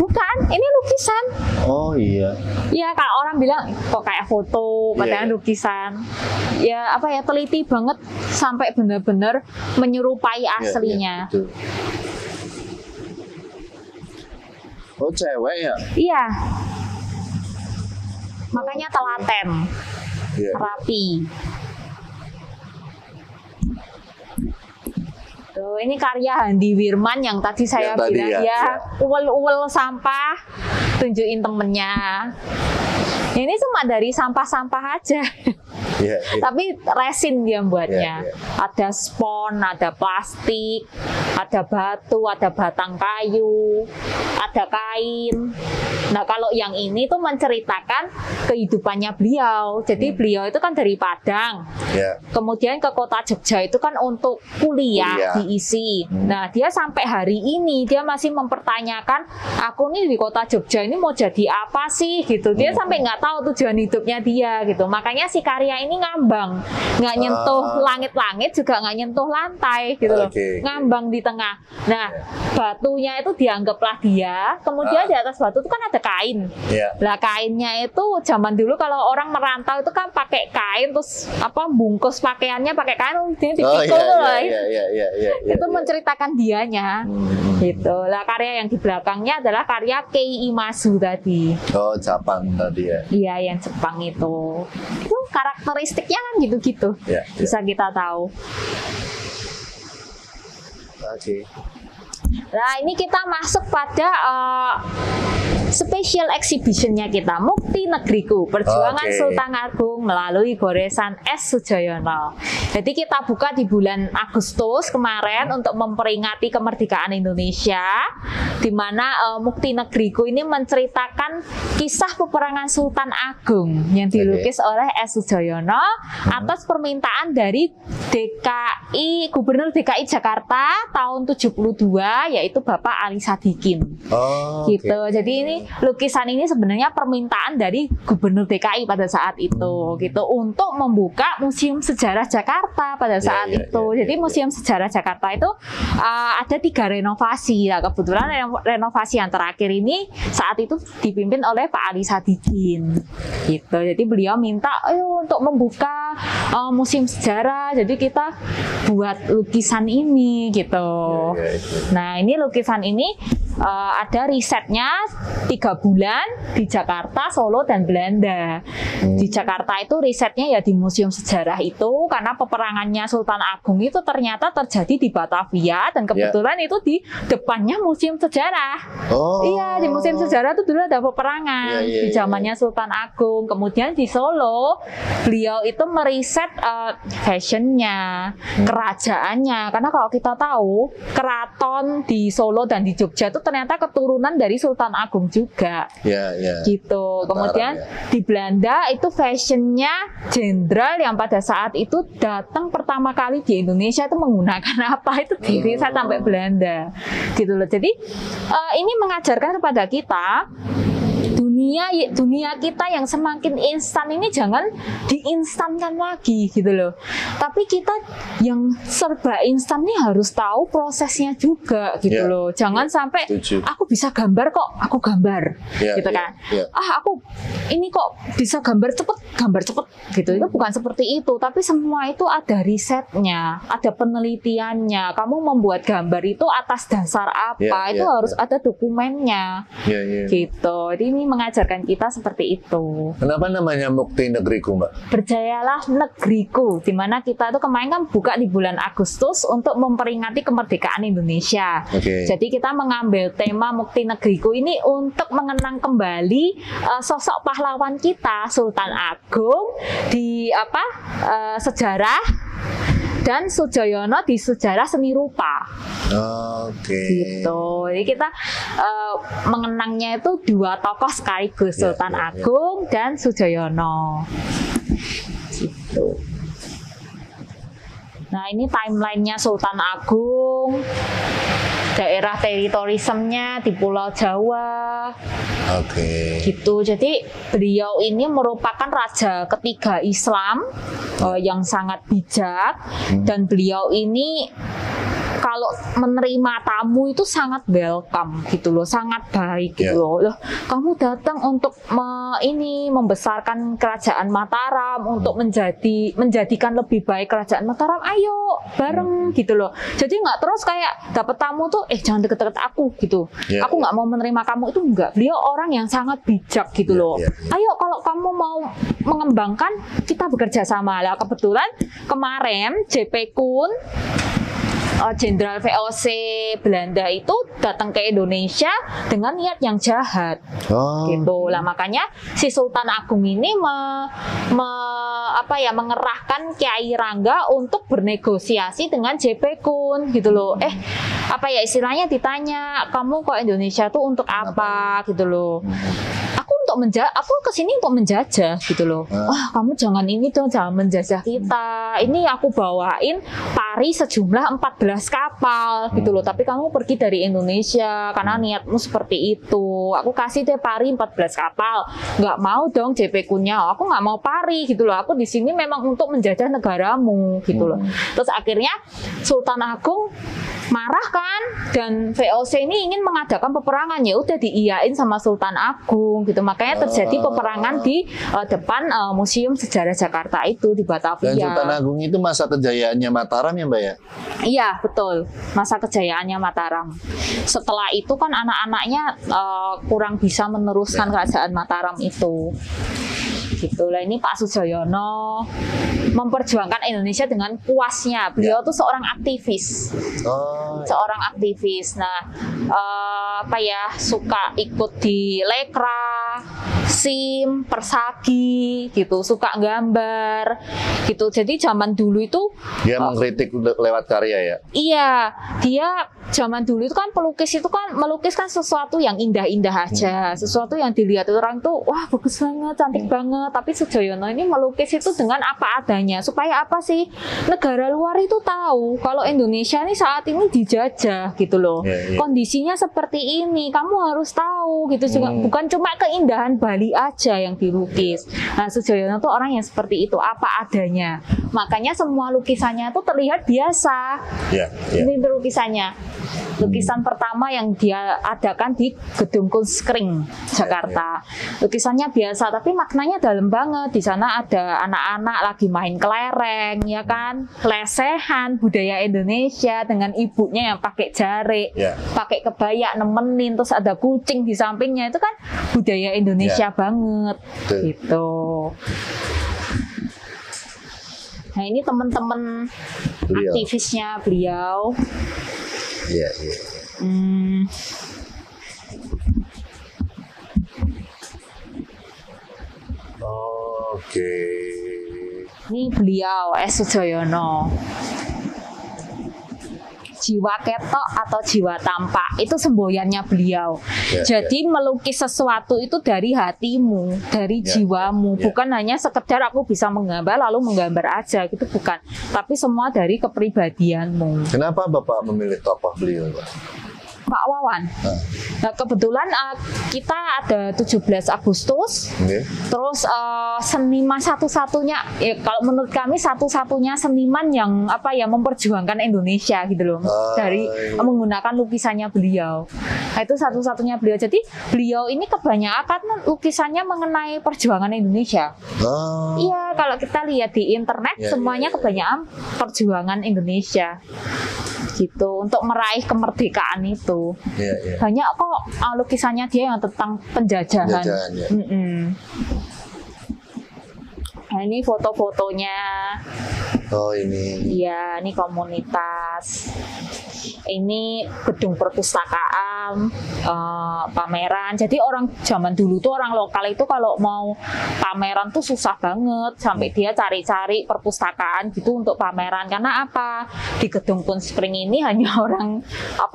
Bukan, ini lukisan. Oh iya. Ya kalau orang bilang kok kayak foto, padahal lukisan. Ya apa ya, teliti banget sampai benar-benar menyerupai aslinya. Betul. Oh cewek ya? Iya. Makanya telaten, rapi. Tuh, ini karya Handi Wirman yang tadi saya bilang uwel-uwel sampah, tunjukin temennya. Ini cuma dari sampah-sampah aja. Tapi resin dia buatnya. Ada spon, ada plastik, ada batu, ada batang kayu, ada kain. Nah kalau yang ini tuh menceritakan kehidupannya beliau. Jadi beliau itu kan dari Padang, kemudian ke kota Jogja itu kan untuk kuliah diisi. Nah dia sampai hari ini dia masih mempertanyakan, aku nih di kota Jogja ini mau jadi apa sih gitu. Dia sampai nggak tahu tujuan hidupnya dia gitu. Makanya si karya ini ngambang, nggak nyentuh langit-langit juga nggak nyentuh lantai gitu loh, ngambang di tengah. Nah batunya itu dianggaplah dia, kemudian di atas batu itu kan ada kain. Lah kainnya itu zaman dulu kalau orang merantau itu kan pakai kain, terus apa bungkus pakaiannya pakai kain, dipikul itu menceritakan dianya gitu. Lah karya yang di belakangnya adalah karya Kei Imazu tadi. Oh Jepang tadi ya? Iya yang Jepang itu karakteristiknya kan gitu-gitu, bisa kita tahu. Nah ini kita masuk pada special exhibitionnya kita, Mukti Negriku, Perjuangan Sultan Agung melalui Goresan S. Sudjojono. Jadi kita buka di bulan Agustus kemarin untuk memperingati kemerdekaan Indonesia, di mana Mukti Negriku ini menceritakan kisah peperangan Sultan Agung yang dilukis oleh S. Sudjojono atas permintaan dari Gubernur DKI Jakarta tahun 72, yaitu Bapak Ali Sadikin. Gitu. Jadi ini lukisan ini sebenarnya permintaan dari Gubernur DKI pada saat itu, gitu, untuk membuka Museum Sejarah Jakarta pada saat itu. Jadi Museum Sejarah Jakarta itu ada 3 renovasi. Nah, kebetulan renovasi yang terakhir ini saat itu dipimpin oleh Pak Ali Sadikin. Gitu. Jadi beliau minta, ayo untuk membuka Museum Sejarah. Jadi kita buat lukisan ini, gitu. Nah, ini lukisan ini ada risetnya 3 bulan di Jakarta, Solo, dan Belanda. Di Jakarta itu risetnya ya di Museum Sejarah itu, karena peperangannya Sultan Agung itu ternyata terjadi di Batavia, dan kebetulan itu di depannya Museum Sejarah. Iya, di Museum Sejarah itu dulu ada peperangan di zamannya Sultan Agung. Kemudian di Solo beliau itu meriset fashionnya, kerajaannya, karena kalau kita tahu keraton di Solo dan di Jogja itu ternyata keturunan dari Sultan Agung juga. Gitu. Kemudian di Belanda itu fashionnya jenderal yang pada saat itu datang pertama kali di Indonesia itu menggunakan apa, itu diriset sampai Belanda. Gitu loh. Jadi ini mengajarkan kepada kita dunia kita yang semakin instan ini jangan diinstankan lagi, gitu loh. Tapi kita yang serba instan ini harus tahu prosesnya juga, gitu loh. Jangan sampai aku bisa gambar kok, aku gambar, gitu kan. Aku ini kok bisa gambar cepet, gitu. Itu bukan seperti itu. Tapi semua itu ada risetnya, ada penelitiannya. Kamu membuat gambar itu atas dasar apa? Itu harus ada dokumennya, gitu. Jadi ini mengajarkan kita seperti itu. Kenapa namanya Mukti Negriku, Mbak? Berjayalah negeriku, di mana kita itu kemarin kan buka di bulan Agustus untuk memperingati kemerdekaan Indonesia. Jadi kita mengambil tema Mukti Negriku ini untuk mengenang kembali sosok pahlawan kita Sultan Agung di sejarah, dan Sudjojono di sejarah seni rupa. Gitu. Jadi kita mengenangnya itu 2 tokoh sekaligus, Sultan Agung dan Sudjojono. Gitu. Nah, ini timelinenya Sultan Agung, daerah teritorismenya di Pulau Jawa. Gitu. Jadi beliau ini merupakan raja ketiga Islam yang sangat bijak, dan beliau ini kalau menerima tamu itu sangat welcome gitu loh, sangat baik gitu loh. Loh, kamu datang untuk membesarkan kerajaan Mataram, untuk menjadikan lebih baik kerajaan Mataram, ayo bareng gitu loh. Jadi nggak terus kayak dapat tamu tuh jangan deket-deket aku gitu. Aku nggak mau menerima kamu, itu enggak. Beliau orang yang sangat bijak gitu loh. Ayo kalau kamu mau mengembangkan, kita bekerja sama lah. Kebetulan kemarin JP Kun, Jenderal VOC Belanda itu datang ke Indonesia dengan niat yang jahat, gitu lah. Makanya si Sultan Agung ini mengerahkan Kiai Rangga untuk bernegosiasi dengan JP Kun, gitu loh. Istilahnya ditanya, kamu kok Indonesia tuh untuk apa, gitu loh. Aku kesini untuk menjajah gitu loh. Wah, kamu jangan ini dong, jangan menjajah kita. Ini aku bawain pari sejumlah 14 kapal gitu loh. Tapi kamu pergi dari Indonesia karena niatmu seperti itu. Aku kasih deh pari 14 kapal. Nggak mau dong JP Kunnya. Aku nggak mau pari gitu loh. Aku di sini memang untuk menjajah negaramu gitu loh. Terus akhirnya Sultan Agung marah kan, dan VOC ini ingin mengadakan peperangan, ya udah diiyain sama Sultan Agung gitu. Makanya terjadi peperangan di depan Museum Sejarah Jakarta itu di Batavia. Dan Sultan Agung itu masa kejayaannya Mataram ya, Mbak ya? Iya, betul. Masa kejayaannya Mataram. Setelah itu kan anak-anaknya kurang bisa meneruskan kerajaan Mataram itu. Gitu lah. Ini Pak Sudjojono memperjuangkan Indonesia dengan puasnya. Beliau tuh seorang aktivis, seorang aktivis. Nah, suka ikut di Lekra, SIM, Persagi, gitu, suka gambar, gitu. Jadi zaman dulu itu dia mengkritik lewat karya ya. Iya, dia zaman dulu itu kan melukis kan sesuatu yang indah-indah aja, sesuatu yang dilihat orang tuh wah bagus banget, cantik banget. Tapi Sudjojono ini melukis itu dengan apa adanya, supaya apa sih, negara luar itu tahu kalau Indonesia ini saat ini dijajah gitu loh. Kondisinya seperti ini, kamu harus tahu gitu. Juga bukan cuma keindahan Bali aja yang dilukis. Nah, Sudjojono tuh orang yang seperti itu, apa adanya. Makanya semua lukisannya tuh terlihat biasa. Ini lukisannya. Lukisan pertama yang dia adakan di Gedung Kunskring Jakarta. Lukisannya biasa tapi maknanya dalam banget. Di sana ada anak-anak lagi main kelereng, ya kan, lesehan budaya Indonesia dengan ibunya yang pakai jarik, pakai kebaya nemenin, terus ada kucing di sampingnya. Itu kan budaya Indonesia banget. Gitu. Nah, ini teman-teman aktivisnya beliau. Ini beliau Sudjojono. Jiwa ketok atau jiwa tampak itu semboyannya beliau. Jadi melukis sesuatu itu dari hatimu, dari jiwamu, bukan hanya sekedar aku bisa menggambar lalu menggambar aja gitu, bukan. Tapi semua dari kepribadianmu. Kenapa Bapak memilih tokoh beliau, Pak? Pak Wawan. Nah, kebetulan kita ada 17 Agustus. Terus seniman satu-satunya, kalau menurut kami satu-satunya seniman yang memperjuangkan Indonesia gitu loh. Dari menggunakan lukisannya beliau. Nah, itu satu-satunya beliau. Jadi beliau ini kebanyakan lukisannya mengenai perjuangan Indonesia. Iya, kalau kita lihat di internet semuanya kebanyakan perjuangan Indonesia. Gitu, untuk meraih kemerdekaan itu. Banyak kok lukisannya dia yang tentang penjajahan. Nah, ini foto-fotonya. Ini. Iya, ini komunitas. Ini gedung perpustakaan, pameran. Jadi orang zaman dulu tuh, orang lokal itu kalau mau pameran tuh susah banget, sampai dia cari-cari perpustakaan gitu untuk pameran. Karena apa? Di gedung Kunskring ini hanya orang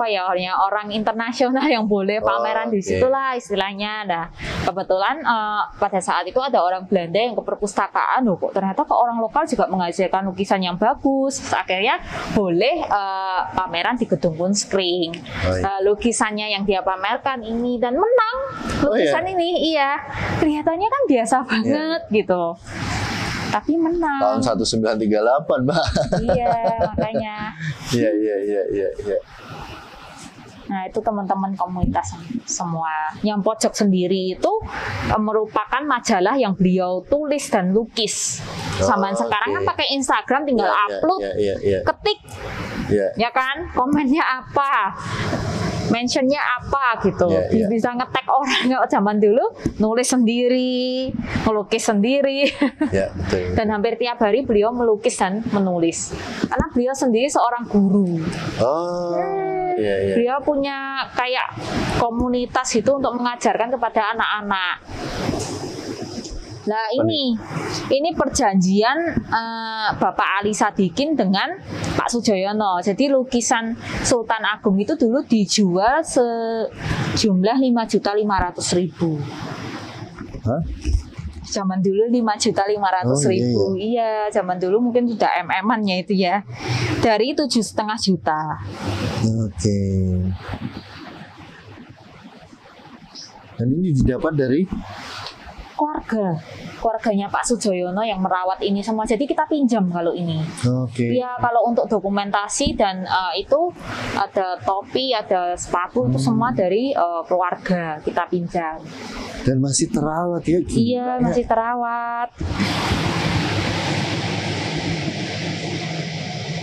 hanya orang internasional yang boleh pameran di situlah istilahnya. Nah, kebetulan pada saat itu ada orang Belanda yang ke perpustakaan, kok ternyata orang lokal juga menghasilkan lukisan yang bagus. Terus akhirnya boleh pameran di gedung Kunskring. Lukisannya yang dia pamerkan ini dan menang lukisan ini, kelihatannya kan biasa banget gitu. Tapi menang. Tahun 1938, Mbak. Iya, makanya. Iya. Nah, itu teman-teman komunitas semua. Yang pojok sendiri itu merupakan majalah yang beliau tulis dan lukis. Zaman sekarang kan pakai Instagram, tinggal upload, ketik, ya kan, komennya apa, mentionnya apa gitu. Bisa nge-tag orang. Nggak, zaman dulu nulis sendiri, melukis sendiri. Betul. Dan hampir tiap hari beliau melukis dan menulis. Karena beliau sendiri seorang guru. Beliau punya kayak komunitas itu untuk mengajarkan kepada anak-anak. Nah, ini perjanjian Bapak Ali Sadikin dengan Pak Soejoyono. Jadi lukisan Sultan Agung itu dulu dijual sejumlah 5.500.000. Hah? Zaman dulu 5.500.000. Iya, zaman dulu mungkin sudah MM-annya itu ya. Dari 7,5 juta. Oke. Dan ini didapat dari keluarganya Pak Soejoyono yang merawat ini semua. Jadi kita pinjam kalau ini. Ya, kalau untuk dokumentasi dan itu ada topi, ada sepatu, itu semua dari keluarga kita pinjam. Dan masih terawat ya? Iya, masih terawat.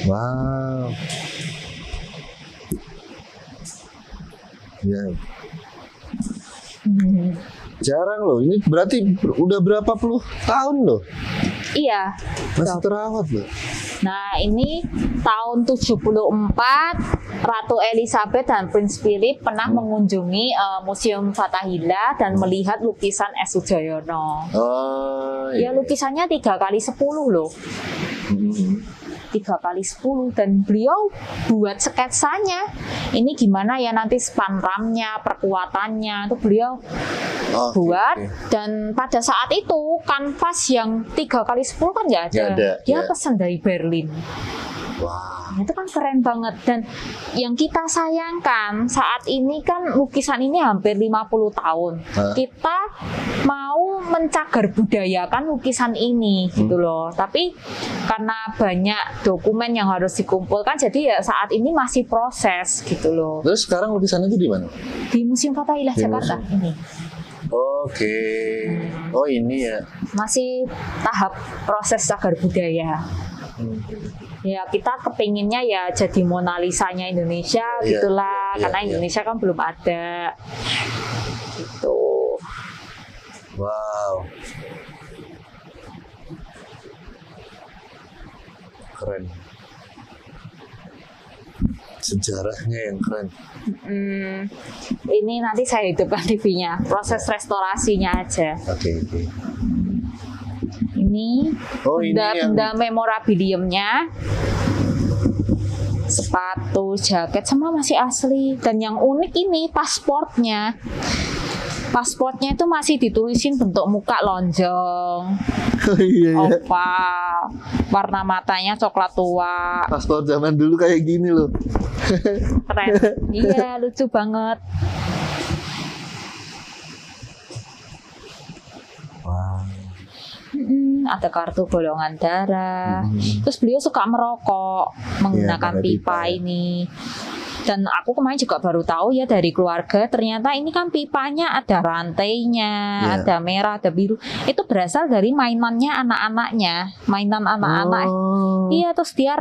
Wow. Ya. Jarang loh. Ini berarti udah berapa puluh tahun loh? Iya. Masih terawat loh. Nah, ini tahun 74 Ratu Elizabeth dan Prince Philip pernah mengunjungi Museum Fathahillah dan melihat lukisan S. Soejoyono. Ya, lukisannya 3x10 loh. 3x10 dan beliau buat sketsanya. Ini gimana ya nanti span-ramnya, perkuatannya itu beliau buat. Dan pada saat itu kanvas yang 3x10 kan nggak ada. Dia pesan dari Berlin. Wow. Itu kan keren banget. Dan yang kita sayangkan saat ini kan lukisan ini hampir 50 tahun. Kita mau mencagar budayakan lukisan ini gitu loh. Tapi karena banyak dokumen yang harus dikumpulkan, jadi ya saat ini masih proses gitu loh. Terus sekarang lukisan itu di mana? Di Museum Fathahillah Jakarta ini. Oke. Oh, ini ya. Masih tahap proses cagar budaya. Ya, kita kepinginnya ya jadi Mona Lisa-nya Indonesia gitulah, karena Indonesia kan belum ada gitu. Wow, keren. Sejarahnya yang keren. Ini nanti saya hidupkan TV-nya, proses restorasinya aja. Oke. Ini benda memorabiliumnya, sepatu, jaket, semua masih asli. Dan yang unik ini pasportnya. Pasportnya itu masih ditulisin bentuk muka lonjong, oval, warna matanya coklat tua. Paspor zaman dulu kayak gini loh. Keren. Iya, lucu banget. Wow. Ada kartu golongan darah. Terus beliau suka merokok menggunakan pipa ini. Dan aku kemarin juga baru tahu ya dari keluarga, ternyata ini kan pipanya ada rantainya, ada merah, ada biru. Itu berasal dari mainannya anak-anaknya, mainan anak-anak. Iya, terus dia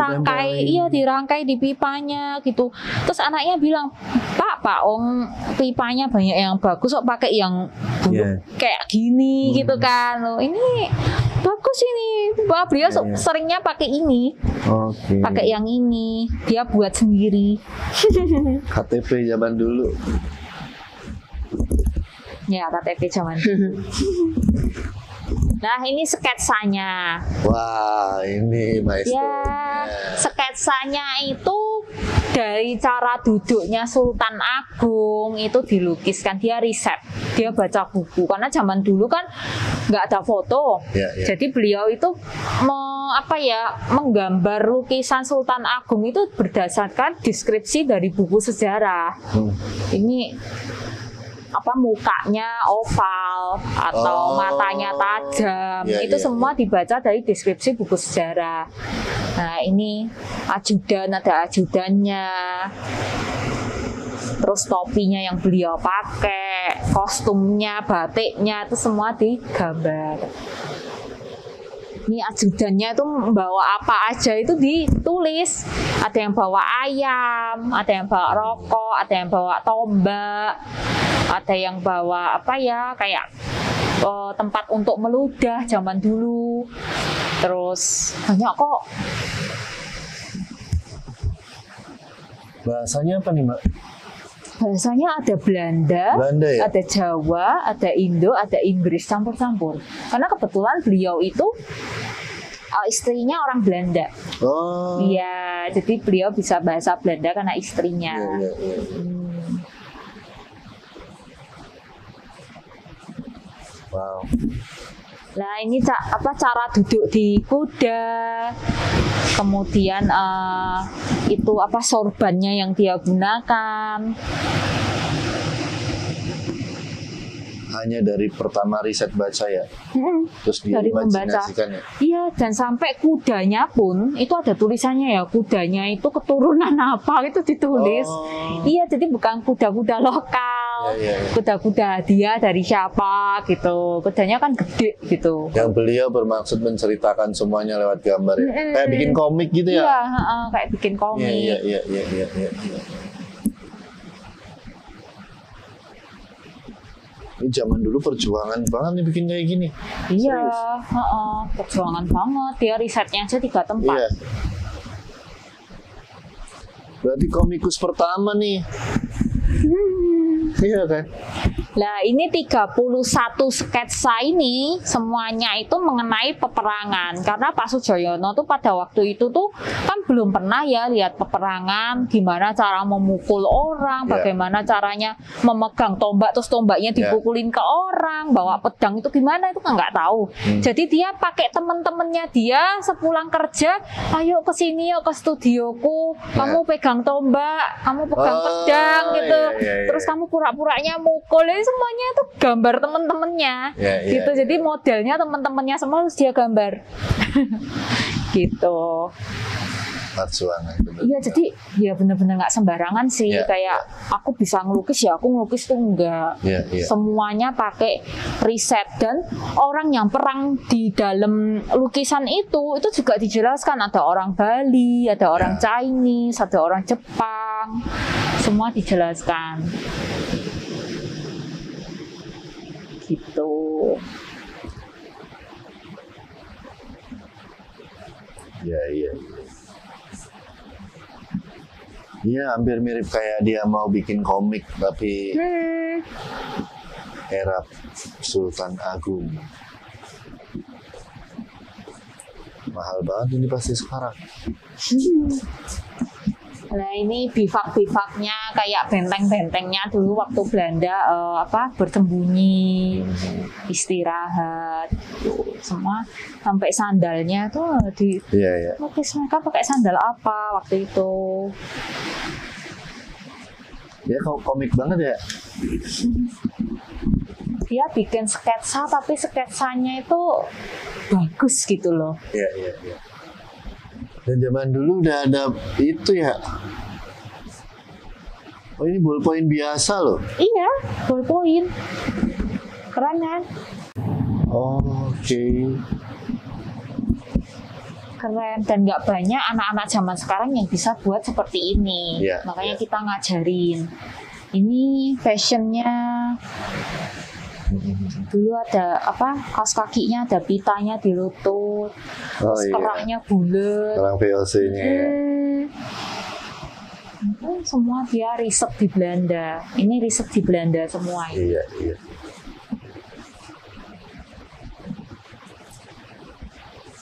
dirangkai di pipanya gitu. Terus anaknya bilang, Pak, pipanya banyak yang bagus, kok pakai yang kayak gini gitu kan. Loh, ini bagus ini. Wah, beliau seringnya pakai ini. Pakai yang ini. Dia buat sendiri. KTP zaman dulu. Ya, KTP zaman dulu. Nah, ini sketsanya. Wah, ini maestro. Ya, sketsanya itu dari cara duduknya Sultan Agung itu dilukiskan. Dia riset, dia baca buku. Karena zaman dulu kan nggak ada foto. Jadi beliau itu menggambar lukisan Sultan Agung itu berdasarkan deskripsi dari buku sejarah. Ini apa mukanya oval atau matanya tajam, itu semua dibaca dari deskripsi buku sejarah. Nah ini ajudan, ada ajudannya, terus topinya yang beliau pakai, kostumnya, batiknya itu semua digambar. Ini ajudannya itu bawa apa aja itu ditulis. Ada yang bawa ayam, ada yang bawa rokok, ada yang bawa tombak, ada yang bawa apa ya kayak tempat untuk meludah zaman dulu. Terus banyak kok. Bahasanya apa nih, Mbak? Bahasanya ada Belanda ya? Ada Jawa, ada Indo, ada Inggris, campur-campur. Karena kebetulan beliau itu istrinya orang Belanda. Oh. Iya, jadi beliau bisa bahasa Belanda karena istrinya. Iya. Wow. Nah ini cara duduk di kuda, kemudian itu apa sorbannya yang dia gunakan. Hanya dari pertama riset baca ya, terus dari membaca. Iya, dan sampai kudanya pun itu ada tulisannya ya, kudanya itu keturunan apa itu ditulis. Iya, jadi bukan kuda-kuda lokal, kuda-kuda hadiah dari siapa gitu. Kudanya kan gede gitu. Yang beliau bermaksud menceritakan semuanya lewat gambar ya, kayak bikin komik gitu ya? Iya, kayak bikin komik. Iya. Ini zaman dulu perjuangan banget nih bikin kayak gini. Iya, perjuangan banget. Dia risetnya aja 3 tempat. Iya. Berarti komikus pertama nih. Iya kan? Nah ini 31 sketsa ini semuanya itu mengenai peperangan. Karena Pak Soejoyono tuh pada waktu itu tuh kan belum pernah ya lihat peperangan, gimana cara memukul orang, bagaimana caranya memegang tombak terus tombaknya dipukulin ke orang, bawa pedang itu gimana itu kan nggak tahu. Jadi dia pakai teman-temannya dia sepulang kerja, ayo ke sini yuk ke studioku, kamu pegang tombak, kamu pegang pedang gitu, terus kamu pura-puranya mukul. Semuanya itu gambar teman-temannya gitu. Jadi modelnya teman-temannya semua harus dia gambar. Gitu. Perjuangan. Iya, jadi ya benar-benar nggak sembarangan sih. Kayak aku bisa ngelukis ya, aku ngelukis tuh enggak. Semuanya pakai riset, dan orang yang perang di dalam lukisan itu juga dijelaskan. Ada orang Bali, ada orang Chinese, ada orang Jepang, semua dijelaskan. Gitu. Iya. Iya, hampir mirip kayak dia mau bikin komik tapi era Sultan Agung. Mahal banget ini pasti sekarang. Nah ini bivak-bivaknya kayak benteng-bentengnya dulu waktu Belanda bersembunyi, istirahat, semua sampai sandalnya tuh lukis mereka pakai sandal apa waktu itu. Ya komik banget ya. Dia bikin sketsa tapi sketsanya itu bagus gitu loh. Iya. Dan zaman dulu udah ada itu ya. Oh ini ballpoint biasa loh. Iya, ballpoint. Keren kan? Oke. Keren, dan nggak banyak anak-anak zaman sekarang yang bisa buat seperti ini. Makanya kita ngajarin. Ini fashionnya. Dulu ada kaos kakinya ada pitanya di lutut, terus keraknya bulat. Kerang VOC-nya. Semua dia riset di Belanda. Ini riset di Belanda semua. Iya.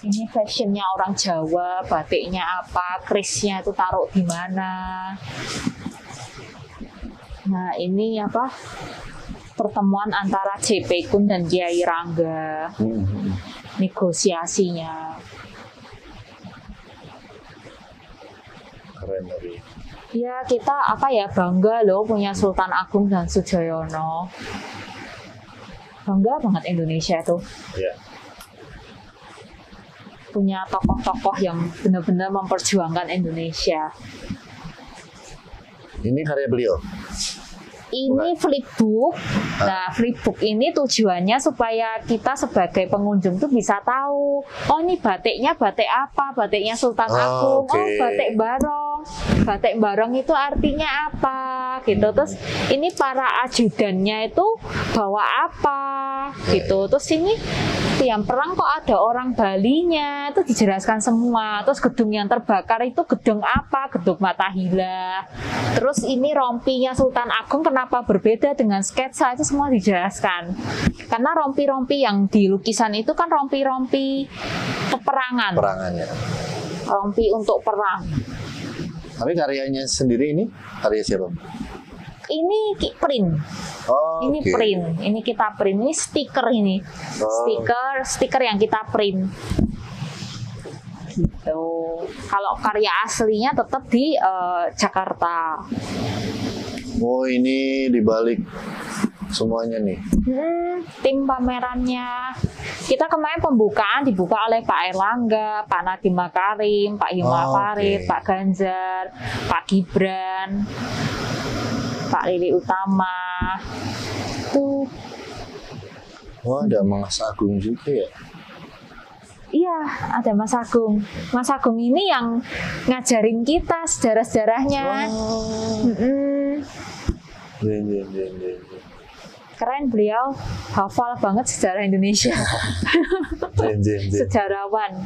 Ini fashionnya orang Jawa, batiknya apa, krisnya itu taruh di mana. Nah ini pertemuan antara J.P. Kun dan Kiai Rangga, negosiasinya. Keren lagi. Ya kita bangga loh punya Sultan Agung dan Sujoyono. Bangga banget Indonesia tuh. Ya. Punya tokoh-tokoh yang benar-benar memperjuangkan Indonesia. Ini karya beliau. Ini flipbook. Nah, flipbook ini tujuannya supaya kita sebagai pengunjung tuh bisa tahu, oh ini batiknya batik apa? Batiknya Sultan Agung. Okay. Oh, batik barong. Batik barong itu artinya apa? Gitu. Terus ini para ajudannya itu bawa apa? Gitu. Terus ini tiang perang kok ada orang Balinya, itu dijelaskan semua. Terus gedung yang terbakar itu gedung apa? Gedung Matahila. Terus ini rompinya Sultan Agung kenapa berbeda dengan sketsa, itu semua dijelaskan. Karena rompi-rompi yang di lukisan itu kan rompi-rompi peperangan. Perangannya. Rompi untuk perang. Tapi karyanya sendiri ini karya siapa? Ini print. Oh, Ini okay. print. Ini kita print. Ini stiker ini. Stiker yang kita print. Gitu. Kalau karya aslinya tetap di Jakarta. Oh, ini dibalik semuanya nih. Tim pamerannya. Kita kemarin pembukaan dibuka oleh Pak Erlangga, Pak Nadiem Makarim, Pak Hima Farid, Pak Ganjar, Pak Gibran, Pak Lili Utama. Tuh. Wah, ada Mas Agung juga ya? Iya, ada Mas Agung. Mas Agung ini yang ngajarin kita sejarah-sejarahnya. Keren, beliau hafal banget sejarah Indonesia. Sejarawan.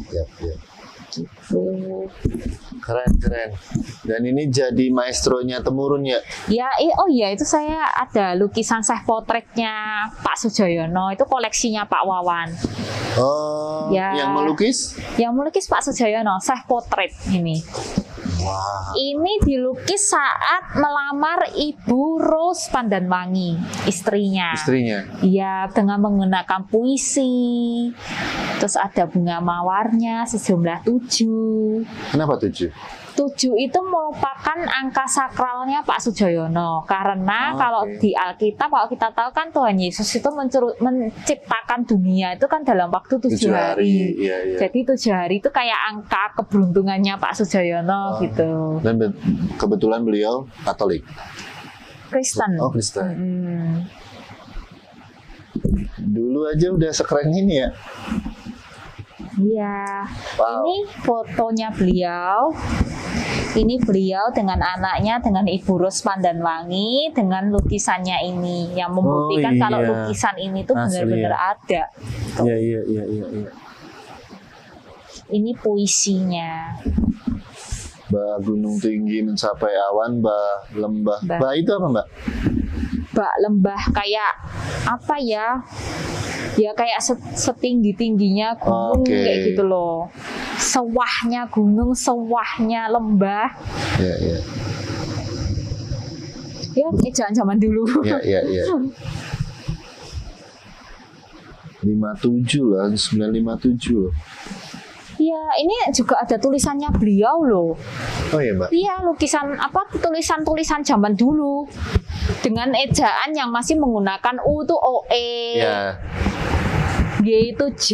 Yap. Keren. Dan ini jadi maestronya temurun ya? Ya, itu saya ada lukisan self portraitnya Pak Sujoyono, itu koleksinya Pak Wawan. Oh, ya, yang melukis? Yang melukis Pak Sujoyono, self portrait ini. Wow. Ini dilukis saat melamar Ibu Rose Pandanwangi, istrinya. Iya, dengan menggunakan puisi. Terus ada bunga mawarnya sejumlah 7. Kenapa 7? 7 itu merupakan angka sakralnya Pak Sujoyono. Karena kalau di Alkitab, kalau kita tahu kan Tuhan Yesus itu menciptakan dunia itu kan dalam waktu 7 hari. Iya. Jadi 7 hari itu kayak angka keberuntungannya Pak Sujoyono gitu. Dan kebetulan beliau Katolik. Kristen. Oh, Kristen. Dulu aja udah sekeren ini ya. Iya. Wow. Ini fotonya beliau. Ini beliau dengan anaknya, dengan Ibu Rose Pandanwangi, dengan lukisannya ini yang membuktikan kalau lukisan ini tuh benar-benar ada. Iya. Ini puisinya. Bah gunung tinggi mencapai awan, bah lembah. Bah itu apa, Mbak? Bah lembah kayak apa ya? Ya kayak setinggi-tingginya gunung kayak gitu loh. Sewahnya gunung, sewahnya lembah. Iya. Ya, ejaan zaman dulu. Iya. 57 lah, 957 loh. Iya, ini juga ada tulisannya beliau loh. Oh iya, Mbak. Iya, lukisan tulisan-tulisan zaman dulu dengan ejaan yang masih menggunakan U itu OE. Iya. Y itu J.